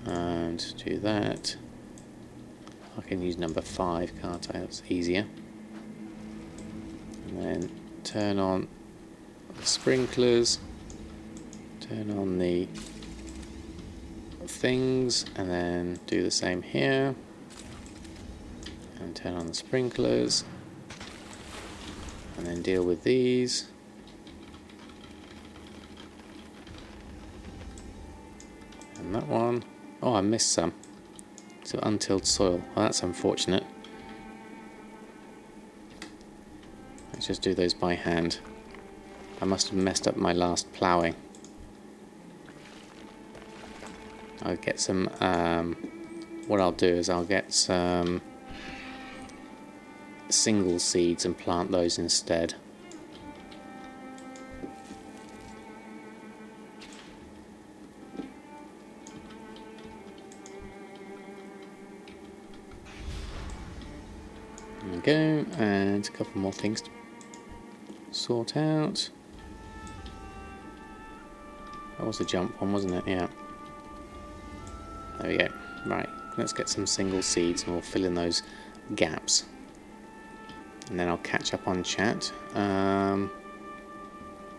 And do that. I can use number 5, can't I? That's easier. And then turn on the sprinklers, turn on the things, and then do the same here. And turn on the sprinklers, and then deal with these. And that one. Oh, I missed some. So untilled soil. Well, that's unfortunate. Let's just do those by hand. I must have messed up my last ploughing. I'll get some. What I'll do is I'll get some single seeds and plant those instead. There we go, and a couple more things to sort out. That was a jump one, wasn't it? Yeah. There we go. Right, let's get some single seeds and we'll fill in those gaps. And then I'll catch up on chat.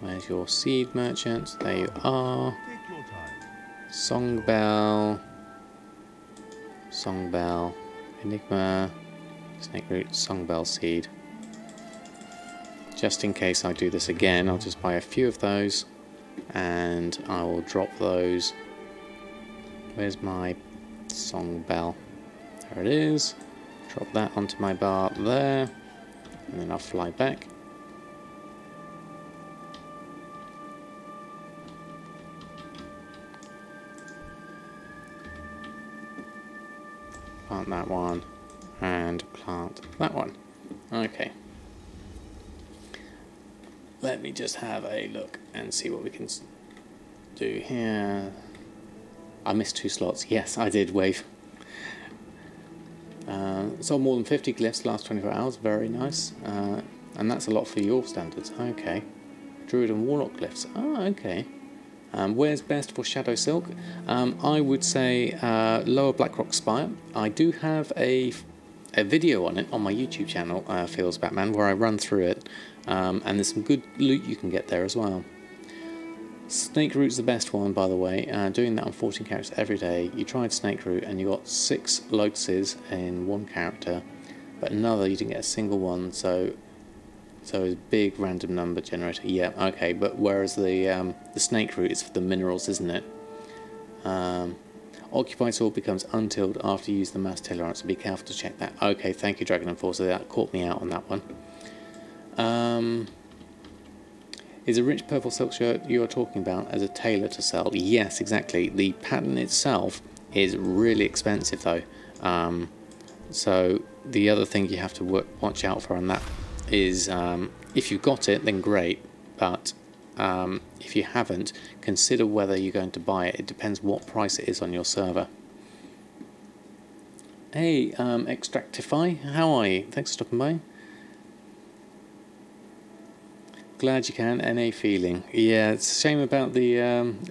Where's your seed merchant? There you are. Songbell. Songbell. Enigma. Snake root. Songbell seed. Just in case I do this again, I'll just buy a few of those. And I will drop those Where's my song bell? There it is. Drop that onto my bar there, and then I'll fly back. Plant that one, and plant that one. Okay. Let me just have a look and see what we can do here. I missed 2 slots. Yes, I did, Wave. Sold more than 50 glyphs last 24 hours. Very nice. And that's a lot for your standards. Okay. Druid and Warlock glyphs. Ah, okay. Where's best for Shadow Silk? I would say Lower Blackrock Spire. I do have a video on it on my YouTube channel, Feels Batman, where I run through it. And there's some good loot you can get there as well. Snake Route's the best one, by the way. Doing that on 14 characters every day. You tried Snake Route and you got 6 Lotuses in 1 character, but another you didn't get a single one. So it's a big random number generator. Yeah, okay. But whereas the Snake Route is for the minerals, isn't it? Occupied Sword becomes untilled after you use the mass Tailor, so be careful to check that. Okay, thank you, Dragon Enforcer. That caught me out on that one. Is a rich purple silk shirt you're talking about as a tailor to sell? Yes, exactly. The pattern itself is really expensive though. So the other thing you have to watch out for on that is if you've got it, then great. But if you haven't, consider whether you're going to buy it. It depends what price it is on your server. Hey, Extractify, how are you? Thanks for stopping by. Glad you can. NA feeling. Yeah, it's a shame about the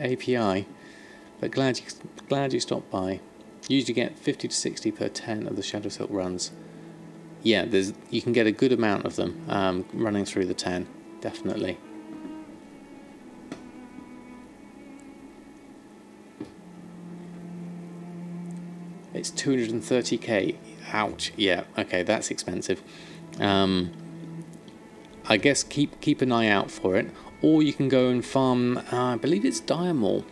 API, but glad you stopped by. Usually get 50 to 60 per 10 of the Shadow Silk runs. Yeah, you can get a good amount of them running through the 10, definitely. It's 230k. Ouch. Yeah. Okay, that's expensive. I guess keep an eye out for it, or you can go and farm. I believe it's Diamol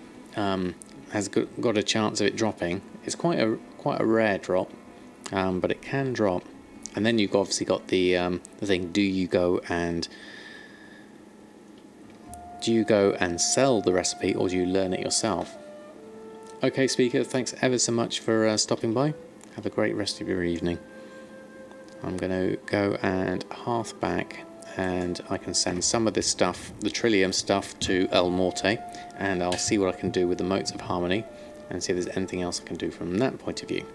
has got a chance of it dropping. It's quite a rare drop, but it can drop. And then you've obviously got the thing: do you go and sell the recipe, or do you learn it yourself? Okay, speaker. Thanks ever so much for stopping by. Have a great rest of your evening. I'm going to go and hearth back. And I can send some of this stuff, the Trillium stuff, to Elmorte, and I'll see what I can do with the Motes of Harmony, and see if there's anything else I can do from that point of view.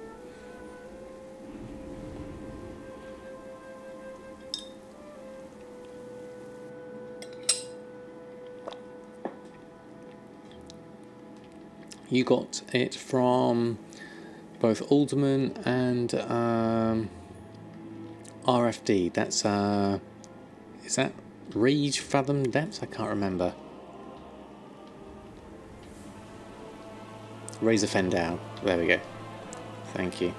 You got it from both Alderman and RFD. That's is that Rage Fathom Depths? I can't remember. Razor Fendow. There we go. Thank you.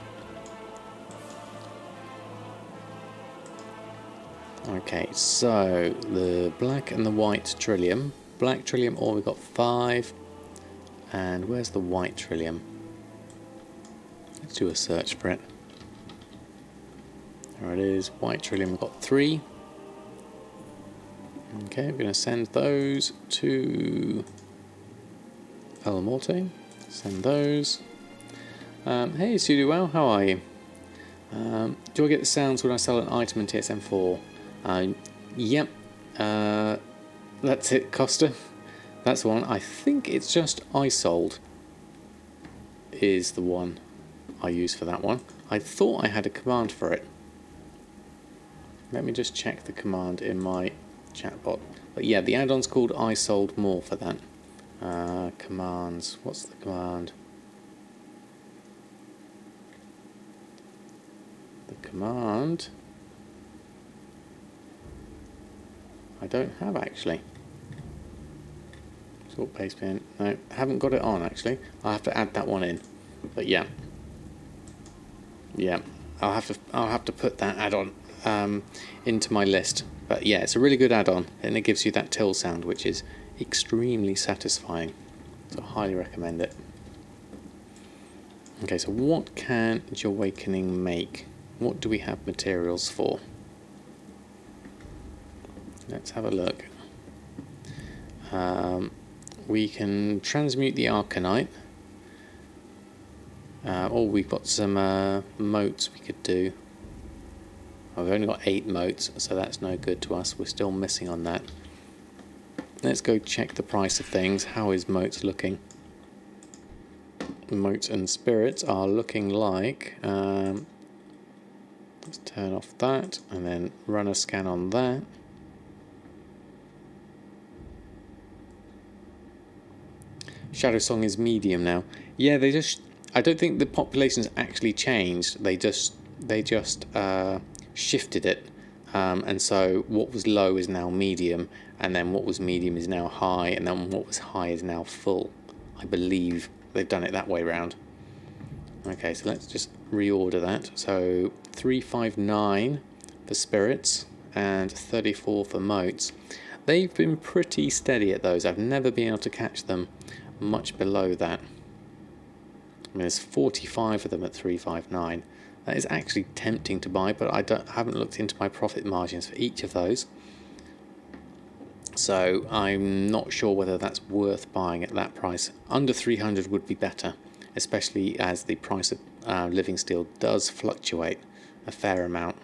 Okay, so the black and the white Trillium. Black Trillium ore, we got 5. And where's the white Trillium? Let's do a search for it. There it is. White Trillium, we've got 3. Okay, we're going to send those to Elmorte. Send those. Hey, Studio Wow, how are you? Do I get the sounds when I sell an item in TSM4? Yep. That's it, Costa. That's the one. I think it's just iSold is the one I use for that one. I thought I had a command for it. Let me just check the command in my chatbot. But yeah, the add-on's called I sold more for that. Commands. What's the command? The command I don't have actually. Sort paste bin. No, haven't got it on actually. I'll have to add that one in. But yeah. Yeah. I'll have to put that add-on into my list. But yeah, it's a really good add-on, and it gives you that till sound, which is extremely satisfying. So I highly recommend it. Okay, so what can Jahwakening make? What do we have materials for? Let's have a look. We can transmute the Arcanite. Or we've got some motes we could do. Oh, we've only got 8 motes, so that's no good to us. We're still missing on that. Let's go check the price of things. How is motes looking? Motes and spirits are looking like... let's turn off that and then run a scan on that. Shadow Song is medium now. Yeah, they just... I don't think the population's actually changed. They just shifted it. And so what was low is now medium, and then what was medium is now high, and then what was high is now full. I believe they've done it that way round. Okay, so let's just reorder that. So 359 for spirits and 34 for motes. They've been pretty steady at those. I've never been able to catch them much below that. I mean, there's 45 of them at 359. That is actually tempting to buy, but I haven't looked into my profit margins for each of those. So I'm not sure whether that's worth buying at that price. Under 300 would be better, especially as the price of living steel does fluctuate a fair amount.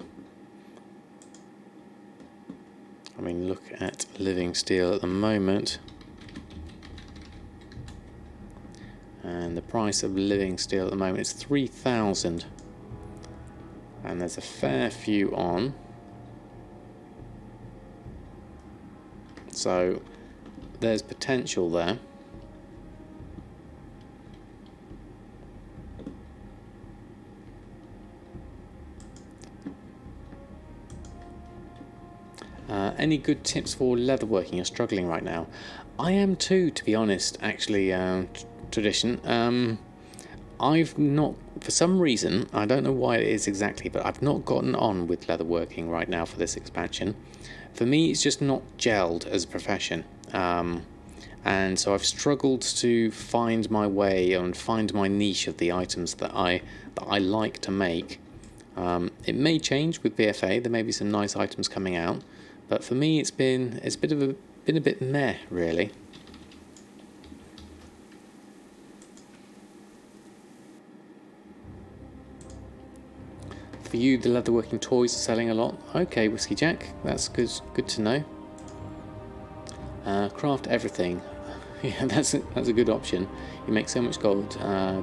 I mean, look at living steel at the moment. And the price of living steel at the moment is 3,000. And there's a fair few on. So there's potential there. Any good tips for leatherworking? You're struggling right now. I am too, to be honest, actually, Tradition. I've not, for some reason, I don't know why it is exactly, but I've not gotten on with leatherworking right now for this expansion. For me, it's just not gelled as a profession. And so I've struggled to find my way and find my niche of the items that I like to make. It may change with BFA. There may be some nice items coming out, but for me, it's been a bit meh, really. For you, the leatherworking toys are selling a lot. Okay, Whiskey Jack, that's good to know. Craft everything. Yeah, that's a good option. You make so much gold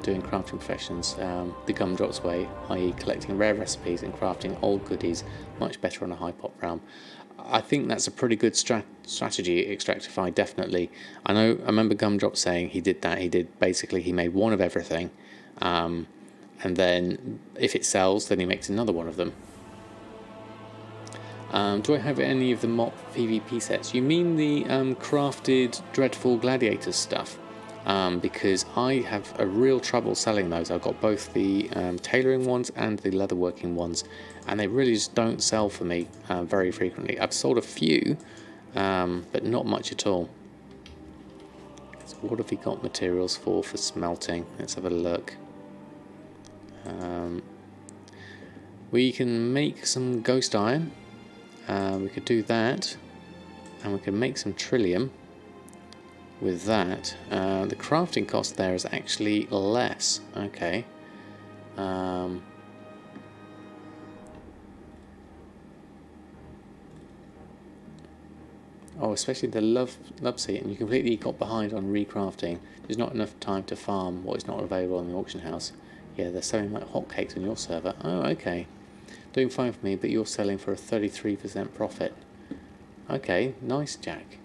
doing crafting professions the Gumdrop's way, i.e. collecting rare recipes and crafting old goodies, much better on a high pop realm. I think that's a pretty good strategy, Extractify, definitely. I remember Gumdrop saying he did that. He made one of everything, and then if it sells, then he makes another one of them. Do I have any of the MOP PvP sets? You mean the crafted Dreadful Gladiators stuff? Because I have a real trouble selling those. I've got both the tailoring ones and the leatherworking ones, and they really just don't sell for me very frequently. I've sold a few, but not much at all. So what have we got materials for smelting? Let's have a look. We can make some ghost iron. We could do that, and we can make some trillium with that. The crafting cost there is actually less. Okay. Oh, especially the love seat, and you completely got behind on recrafting. There's not enough time to farm what is not available in the auction house. Yeah, they're selling like hotcakes on your server. Oh, okay. Doing fine for me, but you're selling for a 33% profit. Okay, nice, Jack.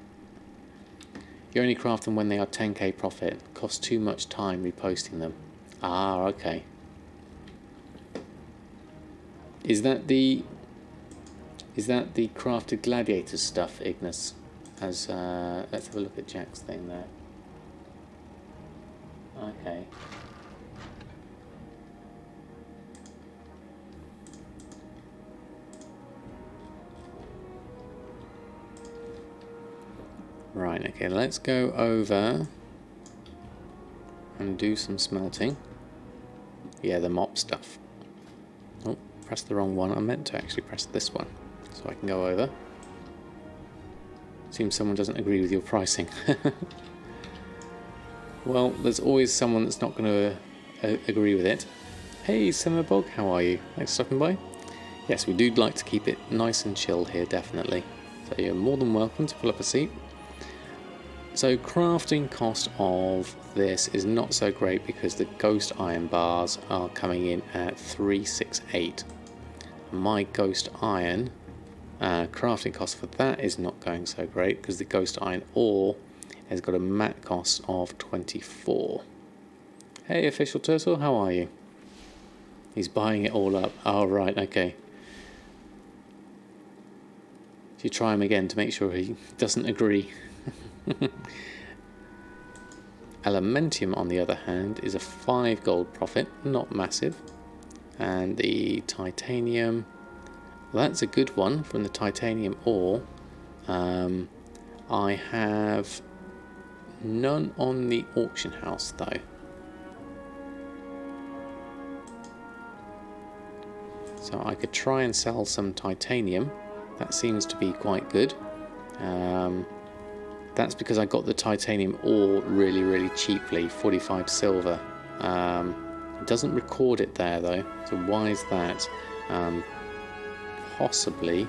You only craft them when they are 10k profit. Costs too much time reposting them. Ah, okay. Is that the crafted gladiators stuff, Ignis? As let's have a look at Jack's thing there. Okay. Right, okay, let's go over and do some smelting. Yeah, the mop stuff. Oh, pressed the wrong one. I meant to actually press this one so I can go over. Seems someone doesn't agree with your pricing. Well, there's always someone that's not going to agree with it. Hey, Simmerbog, how are you? Thanks for stopping by. Yes, we do like to keep it nice and chill here, definitely. So you're more than welcome to pull up a seat. So crafting cost of this is not so great because the ghost iron bars are coming in at 368. My ghost iron crafting cost for that is not going so great because the ghost iron ore has got a mat cost of 24. Hey, Official Turtle, how are you? He's buying it all up. Oh, right, okay. So you try him again to make sure he doesn't agree. Elementium, on the other hand, is a 5 gold profit, not massive. And the titanium, well, that's a good one from the titanium ore. I have none on the auction house though. So I could try and sell some titanium. That seems to be quite good. That's because I got the titanium ore really, really cheaply, 45 silver. It doesn't record it there though, so why is that? Possibly.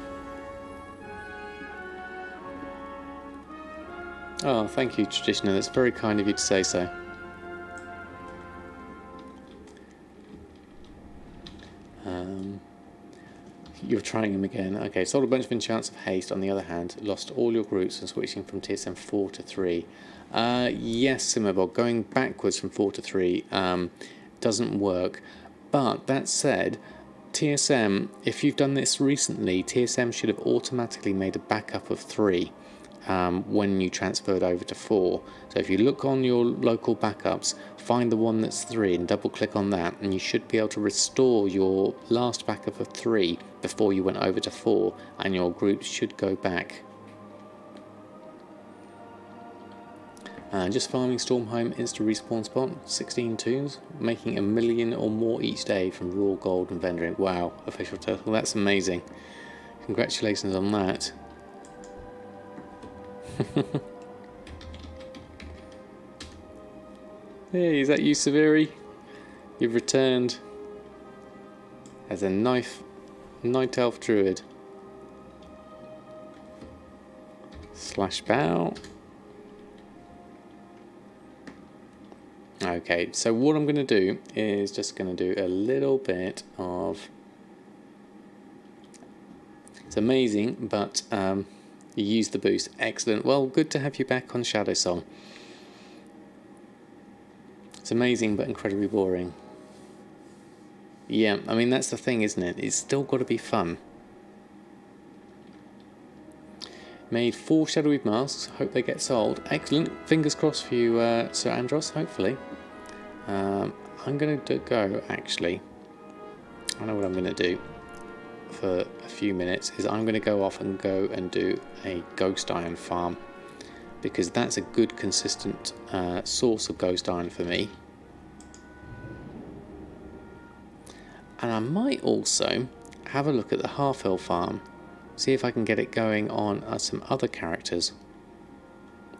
Oh, thank you, Traditioner. That's very kind of you to say so. You're trying him again. Okay, sold a bunch of enchants of haste. On the other hand, lost all your groups and switching from TSM 4 to 3. Yes, Simmerbog, going backwards from 4 to 3 doesn't work. But that said, TSM, if you've done this recently, TSM should have automatically made a backup of 3 when you transferred over to 4. So if you look on your local backups, find the one that's 3 and double click on that, and you should be able to restore your last backup of 3 before you went over to 4, and your group should go back. Just farming Stormhome insta respawn spot, 16 tombs, making 1 million or more each day from raw gold and vendoring. Wow, Official Turtle, that's amazing. Congratulations on that. Hey, is that you, Severi? You've returned as a night elf druid. Slash bow. Okay, so what I'm going to do is just going to do a little bit of... It's amazing, but you used the boost. Excellent. Well, good to have you back on Shadow Song. It's amazing, but incredibly boring. Yeah, I mean, that's the thing, isn't it? It's still got to be fun. Made 4 Shadoweave Masks. Hope they get sold. Excellent. Fingers crossed for you, Sir Andros, hopefully. I'm going to go, actually. I know what I'm going to do for a few minutes. Is I'm going to go off and do a Ghost Iron farm. Because that's a good, consistent source of Ghost Iron for me. And I might also have a look at the Halfhill farm. See if I can get it going on some other characters.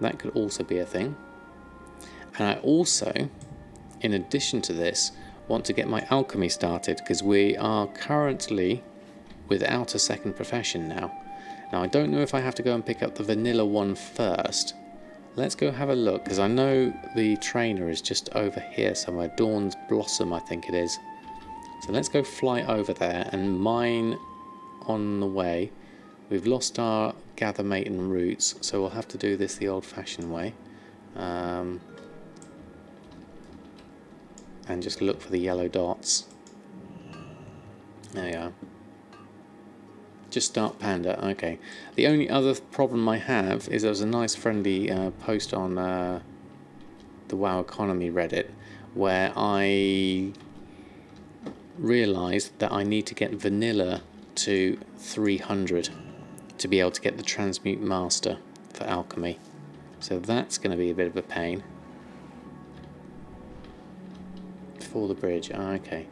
That could also be a thing. And I also, in addition to this, want to get my alchemy started, because we are currently without a second profession now. Now I don't know if I have to go and pick up the vanilla one first. Let's go have a look, because I know the trainer is just over here somewhere. Dawn's Blossom, I think it is. So let's go fly over there and mine on the way. We've lost our gather mate and roots, so we'll have to do this the old-fashioned way. And just look for the yellow dots. There we are. Just start Panda, okay. The only other problem I have is there was a nice friendly post on the WoW Economy Reddit where I realised that I need to get vanilla to 300 to be able to get the Transmute Master for Alchemy. So that's going to be a bit of a pain. for the bridge. Ah, okay.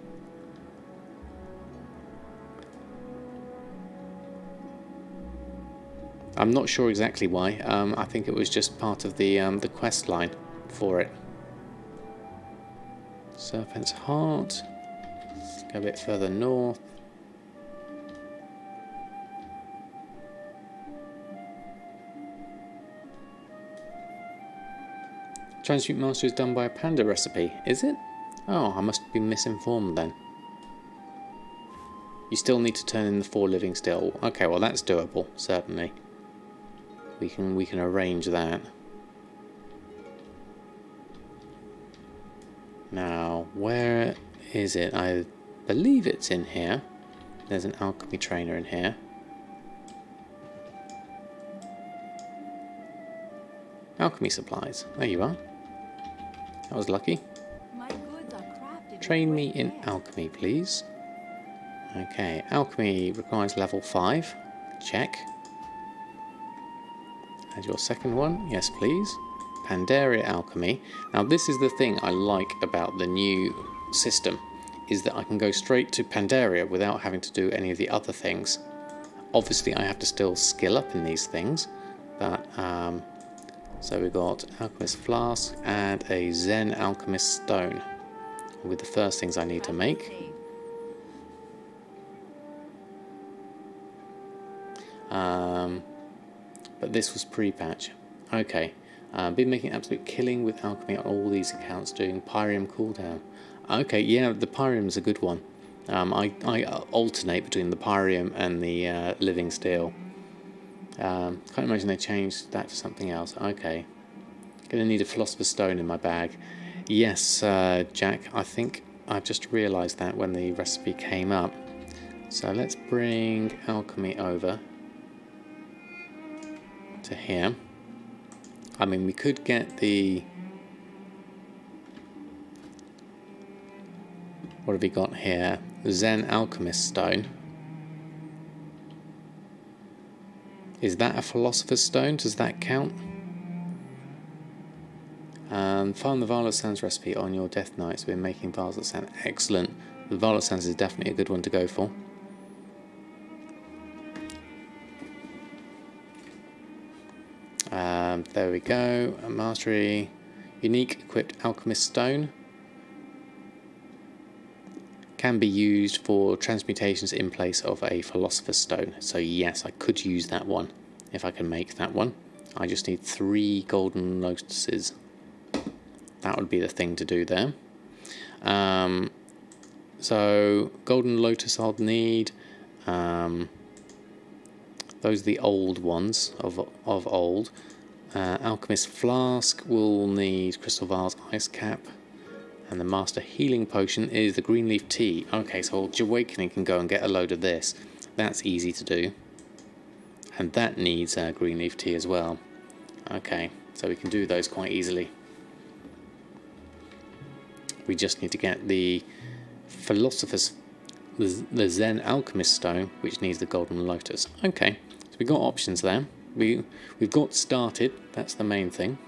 I'm not sure exactly why. I think it was just part of the quest line for it. Serpent's Heart. Let's go a bit further north. Transmute Master is done by a panda recipe, is it? Oh, I must be misinformed then. You still need to turn in the 4 living still. Okay, well that's doable, certainly. We can arrange that. Now, where is it? I believe it's in here. There's an alchemy trainer in here. Alchemy supplies. There you are. That was lucky. My goods are crafted. Train me in alchemy, please. Okay, alchemy requires level 5. Check. And your second one, yes please. Pandaria Alchemy. Now this is the thing I like about the new system, is that I can go straight to Pandaria without having to do any of the other things. Obviously I have to still skill up in these things, but so we've got Alchemist Flask and a Zen Alchemist Stone with the first things I need to make. But this was pre-patch. Okay. Been making absolute killing with alchemy on all these accounts, doing Pyrium cooldown. Okay, yeah, the Pyrium's a good one. I alternate between the Pyrium and the Living Steel. Can't imagine they changed that to something else. Okay. Gonna need a Philosopher's Stone in my bag. Yes, Jack, I think I've just realised that when the recipe came up. So let's bring alchemy over to here. I mean, we could get the... What have we got here? Zen Alchemist Stone. Is that a Philosopher's Stone? Does that count? Find the Violet Sands recipe on your Death Knights. We're making Violet Sands. Excellent. The Violet Sands is definitely a good one to go for. There we go. A Mastery. Unique Equipped Alchemist Stone. Can be used for transmutations in place of a Philosopher's Stone. So yes, I could use that one if I can make that one. I just need 3 golden lotuses. That would be the thing to do there. So golden lotus I'll need. Those are the old ones of old. Alchemist Flask will need Crystal Vase Ice Cap. And the Master Healing Potion is the Green Leaf Tea. Okay, so Jahwakening can go and get a load of this. That's easy to do. And that needs Green Leaf Tea as well. Okay, so we can do those quite easily. We just need to get the the Zen Alchemist Stone, which needs the Golden Lotus. Okay, so we've got options there. We've got started, that's the main thing.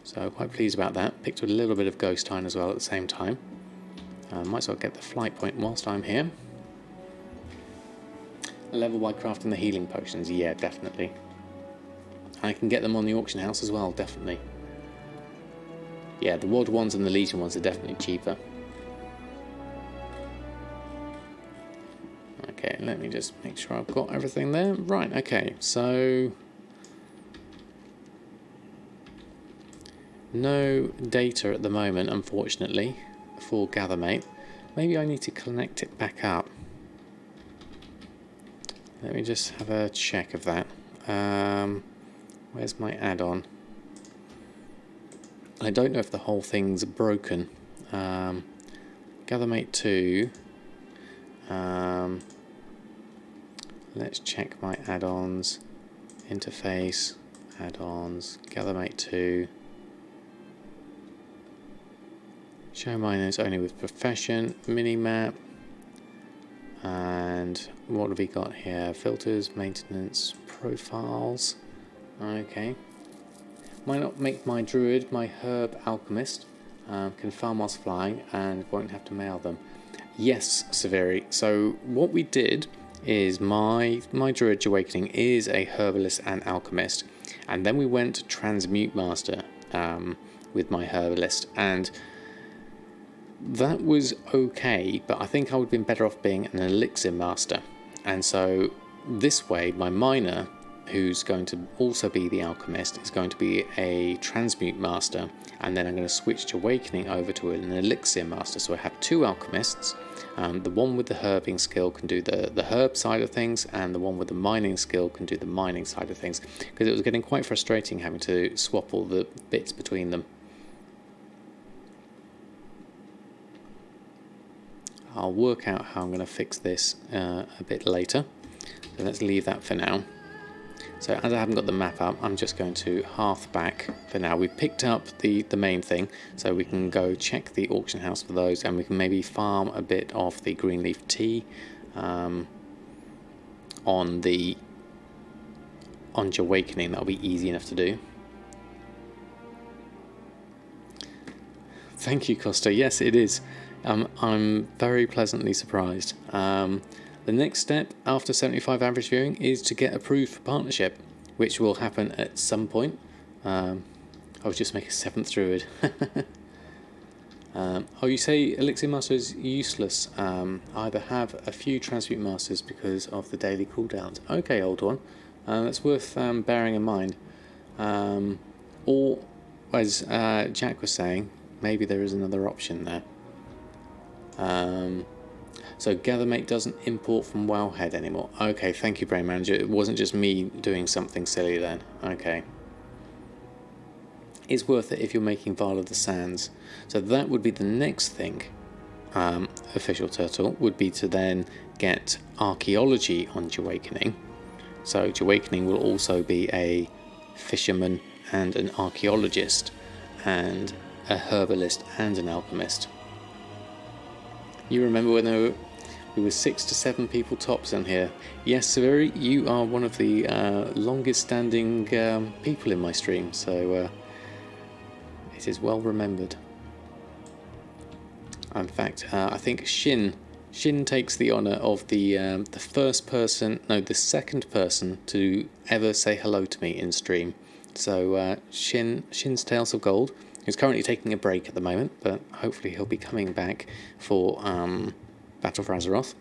So quite pleased about that. Picked a little bit of Ghost Time as well at the same time. Might as well get the flight point whilst I'm here. A level by crafting the healing potions, yeah, definitely. I can get them on the auction house as well, definitely. Yeah, the WoD ones and the Legion ones are definitely cheaper. Okay, let me just make sure I've got everything there. Right, okay, so... no data at the moment, unfortunately, for Gathermate. Maybe I need to connect it back up. Let me just have a check of that. Where's my add-on? I don't know if the whole thing's broken. Gathermate 2. Let's check my add-ons. Interface, add-ons, Gathermate 2. Show minors only with profession, minimap, and what have we got here? Filters, maintenance, profiles. Okay. Might not make my druid my herb alchemist. can farm whilst flying and won't have to mail them. Yes, Severi. So what we did is my druid Jahwakening is a herbalist and alchemist, and then we went to transmute master with my herbalist, and that was okay, but I think I would have been better off being an elixir master. And so this way my miner, who's going to also be the alchemist, is going to be a transmute master, and then I'm going to switch Jahwakening over to an elixir master. So I have two alchemists. The one with the herbing skill can do the herb side of things, and the one with the mining skill can do the mining side of things, because it was getting quite frustrating having to swap all the bits between them. I'll work out how I'm going to fix this a bit later, so let's leave that for now. So as I haven't got the map up, I'm just going to hearth back for now. We've picked up the main thing, so we can go check the auction house for those, and we can maybe farm a bit of the green leaf tea on Jahwakening. That'll be easy enough to do. Thank you, Costa. Yes, it is. I'm very pleasantly surprised. The next step after 75 average viewing is to get approved for partnership, which will happen at some point. I'll just make a 7th druid. Oh, you say Elixir Master is useless. Either have a few Transmute Masters because of the daily cooldowns. Okay, old one. That's worth bearing in mind. Or, as Jack was saying, maybe there is another option there. So Gathermate doesn't import from Wowhead anymore. Okay, thank you, Brain Manager. It wasn't just me doing something silly then. Okay. It's worth it if you're making Vial of the Sands. So that would be the next thing, Official Turtle, would be to then get Archaeology on Jahwakening. So Jahwakening will also be a fisherman and an archaeologist, and a herbalist and an alchemist. You remember when there were 6 to 7 people tops on here? Yes, Severi, you are one of the longest standing people in my stream, so it is well remembered. In fact, I think Shin takes the honour of the first person, no, the second person to ever say hello to me in stream. So Shin's Tales of Gold. He's currently taking a break at the moment, but hopefully he'll be coming back for Battle for Azeroth.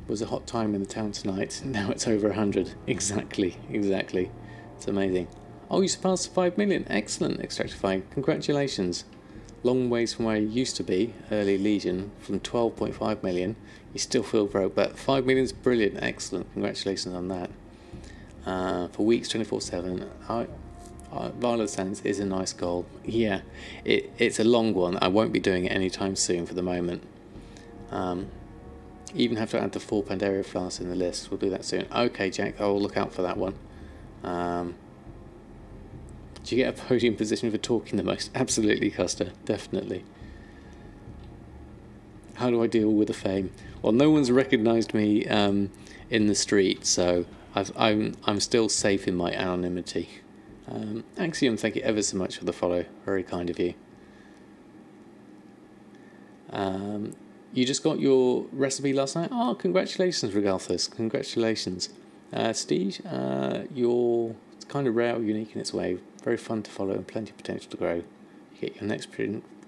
It was a hot time in the town tonight. Now it's over 100. Exactly. It's amazing. Oh, you surpassed 5 million. Excellent, Extractify. Congratulations. Long ways from where you used to be, early Legion, from 12.5 million. You still feel broke, but 5 million is brilliant. Excellent. Congratulations on that. For weeks 24/7, Vial of the Sands is a nice goal. Yeah, it's a long one. I won't be doing it anytime soon for the moment. Even have to add the 4 Pandaria flasks in the list. We'll do that soon. Okay, Jack, I'll look out for that one. Do you get a podium position for talking the most? Absolutely, Costa. Definitely. How do I deal with the fame? Well, no one's recognised me in the street, so I'm still safe in my anonymity. Axiom, thank you ever so much for the follow. Very kind of you. You just got your recipe last night? Oh, congratulations, Regalthus. Congratulations. Steve, you're kind of rare or unique in its way. Very fun to follow and plenty of potential to grow. You get your next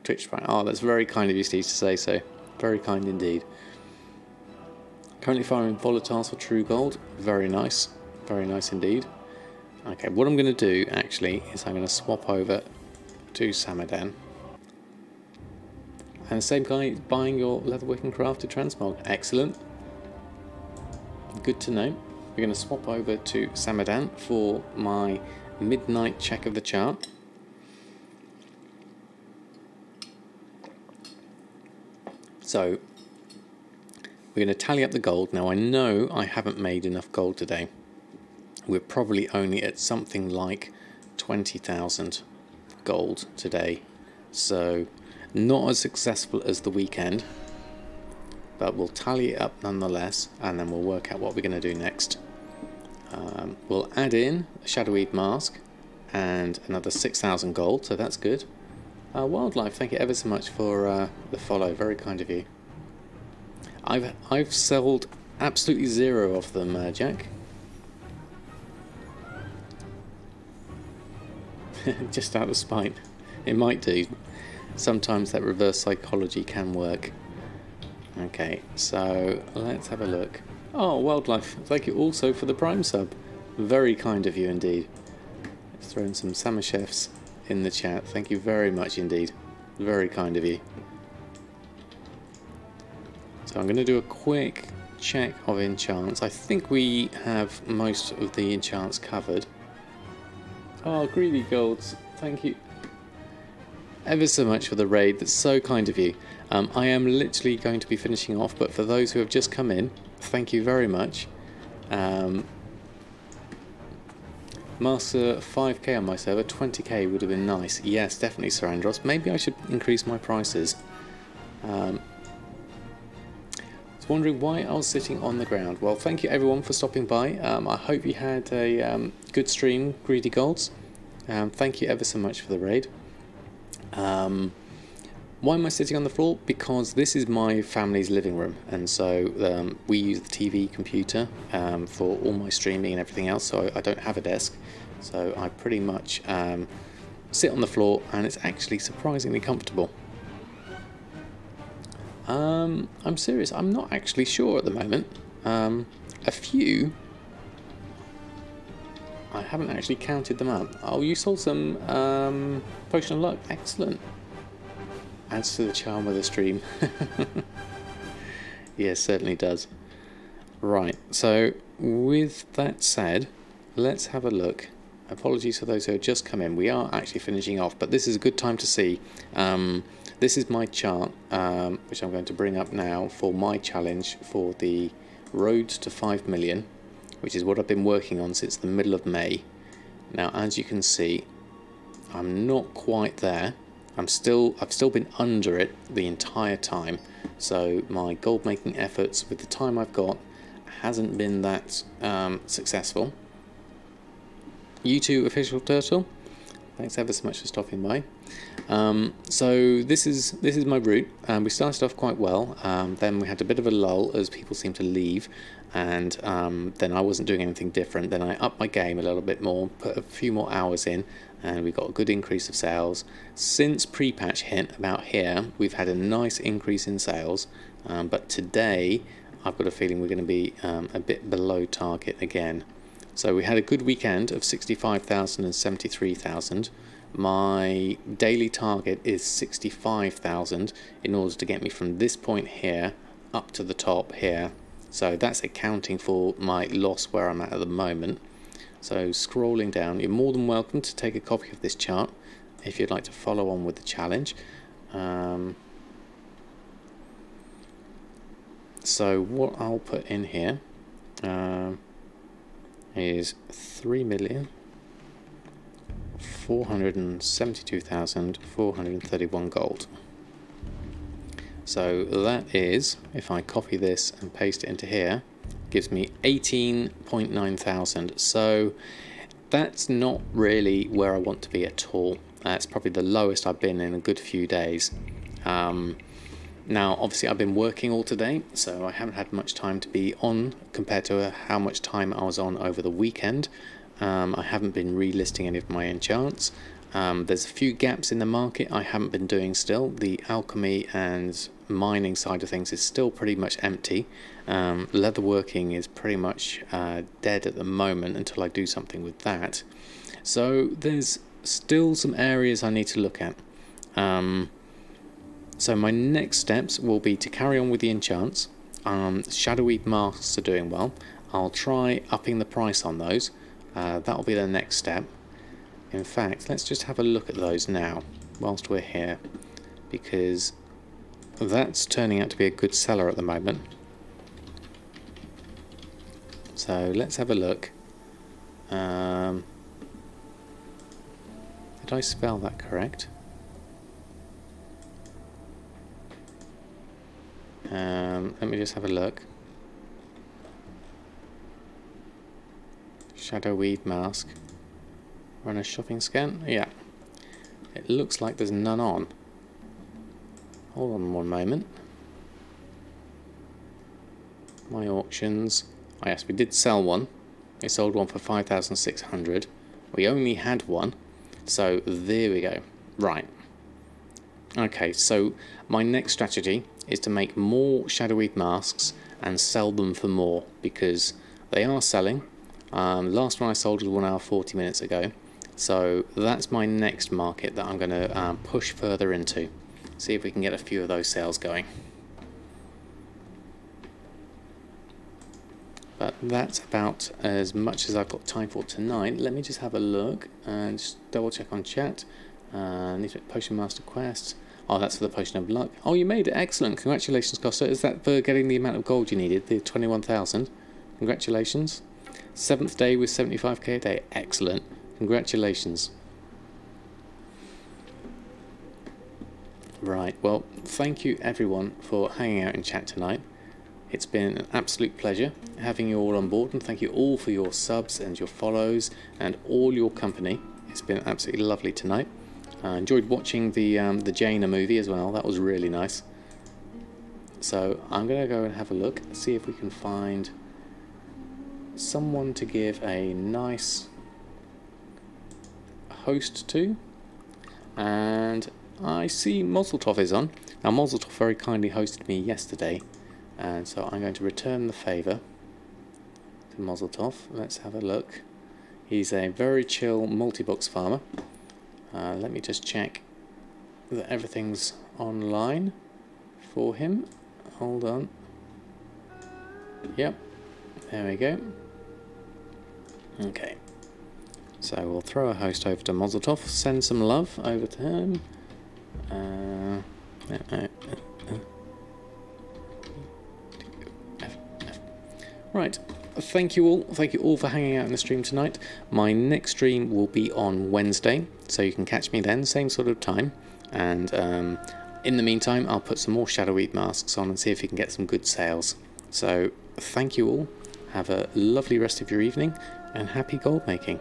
Twitch fight. Oh, that's very kind of you, Steve, to say so. Very kind indeed. Currently farming volatiles for true gold. Very nice. Very nice indeed. Okay, what I'm going to do actually is I'm going to swap over to Samadan. And the same guy buying your leatherworking crafted transmog. Excellent. Good to know. We're going to swap over to Samadan for my midnight check of the chart. So we're going to tally up the gold. Now I know I haven't made enough gold today. We're probably only at something like 20,000 gold today. So not as successful as the weekend, but we'll tally it up nonetheless, and then we'll work out what we're going to do next. We'll add in a Shadoweave Mask and another 6,000 gold, so that's good. Wildlife, thank you ever so much for the follow, very kind of you. I've sold absolutely 0 of them, Jack. Just out of spite. It might do. Sometimes that reverse psychology can work. Okay, so let's have a look. Oh, Wildlife, thank you also for the Prime sub. Very kind of you indeed. Let's throw in some Summer Chefs in the chat. Thank you very much indeed. Very kind of you. So I'm going to do a quick check of enchants. I think we have most of the enchants covered. Oh, Greedy Golds, thank you ever so much for the raid. That's so kind of you. I am literally going to be finishing off, but for those who have just come in, thank you very much. Master 5k on my server, 20k would have been nice. Yes, definitely, Sir Andros. Maybe I should increase my prices. I was wondering why I was sitting on the ground. Well, thank you everyone for stopping by. I hope you had a good stream, Greedy Golds. Thank you ever so much for the raid. Why am I sitting on the floor? Because this is my family's living room, and so we use the TV computer for all my streaming and everything else, so I don't have a desk, so I pretty much sit on the floor, and it's actually surprisingly comfortable. I'm serious, I'm not actually sure at the moment. A few, I haven't actually counted them up. Oh, you sold some Potion of Luck, excellent. Adds to the charm of the stream. Yes, certainly does. Right, so with that said, let's have a look. Apologies for those who have just come in. We are actually finishing off, but this is a good time to see. This is my chart, which I'm going to bring up now for my challenge for the Road to 5 million, which is what I've been working on since the middle of May. Now, as you can see, I'm not quite there. I've still been under it the entire time, so my gold making efforts with the time I've got hasn't been that successful. You too, Official Turtle, thanks ever so much for stopping by. So this is my route. We started off quite well, then we had a bit of a lull as people seemed to leave, and then I wasn't doing anything different. Then I upped my game a little bit more, put a few more hours in, and we got a good increase of sales. Since pre-patch hit about here, we've had a nice increase in sales, but today I've got a feeling we're going to be a bit below target again. So we had a good weekend of 65,000 and 73,000. My daily target is 65,000 in order to get me from this point here up to the top here. So that's accounting for my loss where I'm at the moment. So scrolling down, you're more than welcome to take a copy of this chart if you'd like to follow on with the challenge. So what I'll put in here is 3,472,431 gold. So that is, if I copy this and paste it into here, gives me 18.9 thousand. So that's not really where I want to be at all. That's probably the lowest I've been in a good few days. Now obviously I've been working all today, so I haven't had much time to be on compared to how much time I was on over the weekend. I haven't been relisting any of my enchants. There's a few gaps in the market I haven't been doing still. The alchemy and mining side of things is still pretty much empty. Leatherworking is pretty much dead at the moment until I do something with that. So there's still some areas I need to look at. So my next steps will be to carry on with the enchants. Shadoweave Masks are doing well. I'll try upping the price on those. That'll be the next step. In fact, let's just have a look at those now whilst we're here, because that's turning out to be a good seller at the moment. So let's have a look. Did I spell that correct? Let me just have a look. Shadoweave Mask. Run a shopping scan. Yeah. It looks like there's none on. Hold on one moment. My auctions. Oh yes, we did sell one. We sold one for 5,600. We only had one. So there we go. Right. Okay, so my next strategy is to make more Shadoweave Masks and sell them for more, because they are selling. Last one I sold was 1 hour 40 minutes ago. So that's my next market that I'm going to push further into. See if we can get a few of those sales going. But that's about as much as I've got time for tonight. Let me just have a look and just double check on chat. Need to make Potion Master Quest. Oh, that's for the Potion of Luck. Oh, you made it. Excellent. Congratulations, Costa. Is that for getting the amount of gold you needed? The 21,000. Congratulations. 7th day with 75k a day. Excellent. Congratulations. Right, well, thank you everyone for hanging out in chat tonight. It's been an absolute pleasure having you all on board, and thank you all for your subs and your follows and all your company. It's been absolutely lovely tonight. I enjoyed watching the Jaina movie as well. That was really nice. So I'm going to go and have a look, see if we can find someone to give a nice host to. And I see Mozeltov is on. Now Mozeltov very kindly hosted me yesterday, and so I'm going to return the favour to Mozeltov. Let's have a look. He's a very chill multi-box farmer. Let me just check that everything's online for him. Hold on. Yep, there we go. Okay, so we'll throw a host over to Mozeltov, send some love over to him. Right, thank you all for hanging out in the stream tonight. My next stream will be on Wednesday, so you can catch me then, same sort of time. And in the meantime, I'll put some more Shadoweave Masks on and see if we can get some good sales. So thank you all, have a lovely rest of your evening, and happy gold making.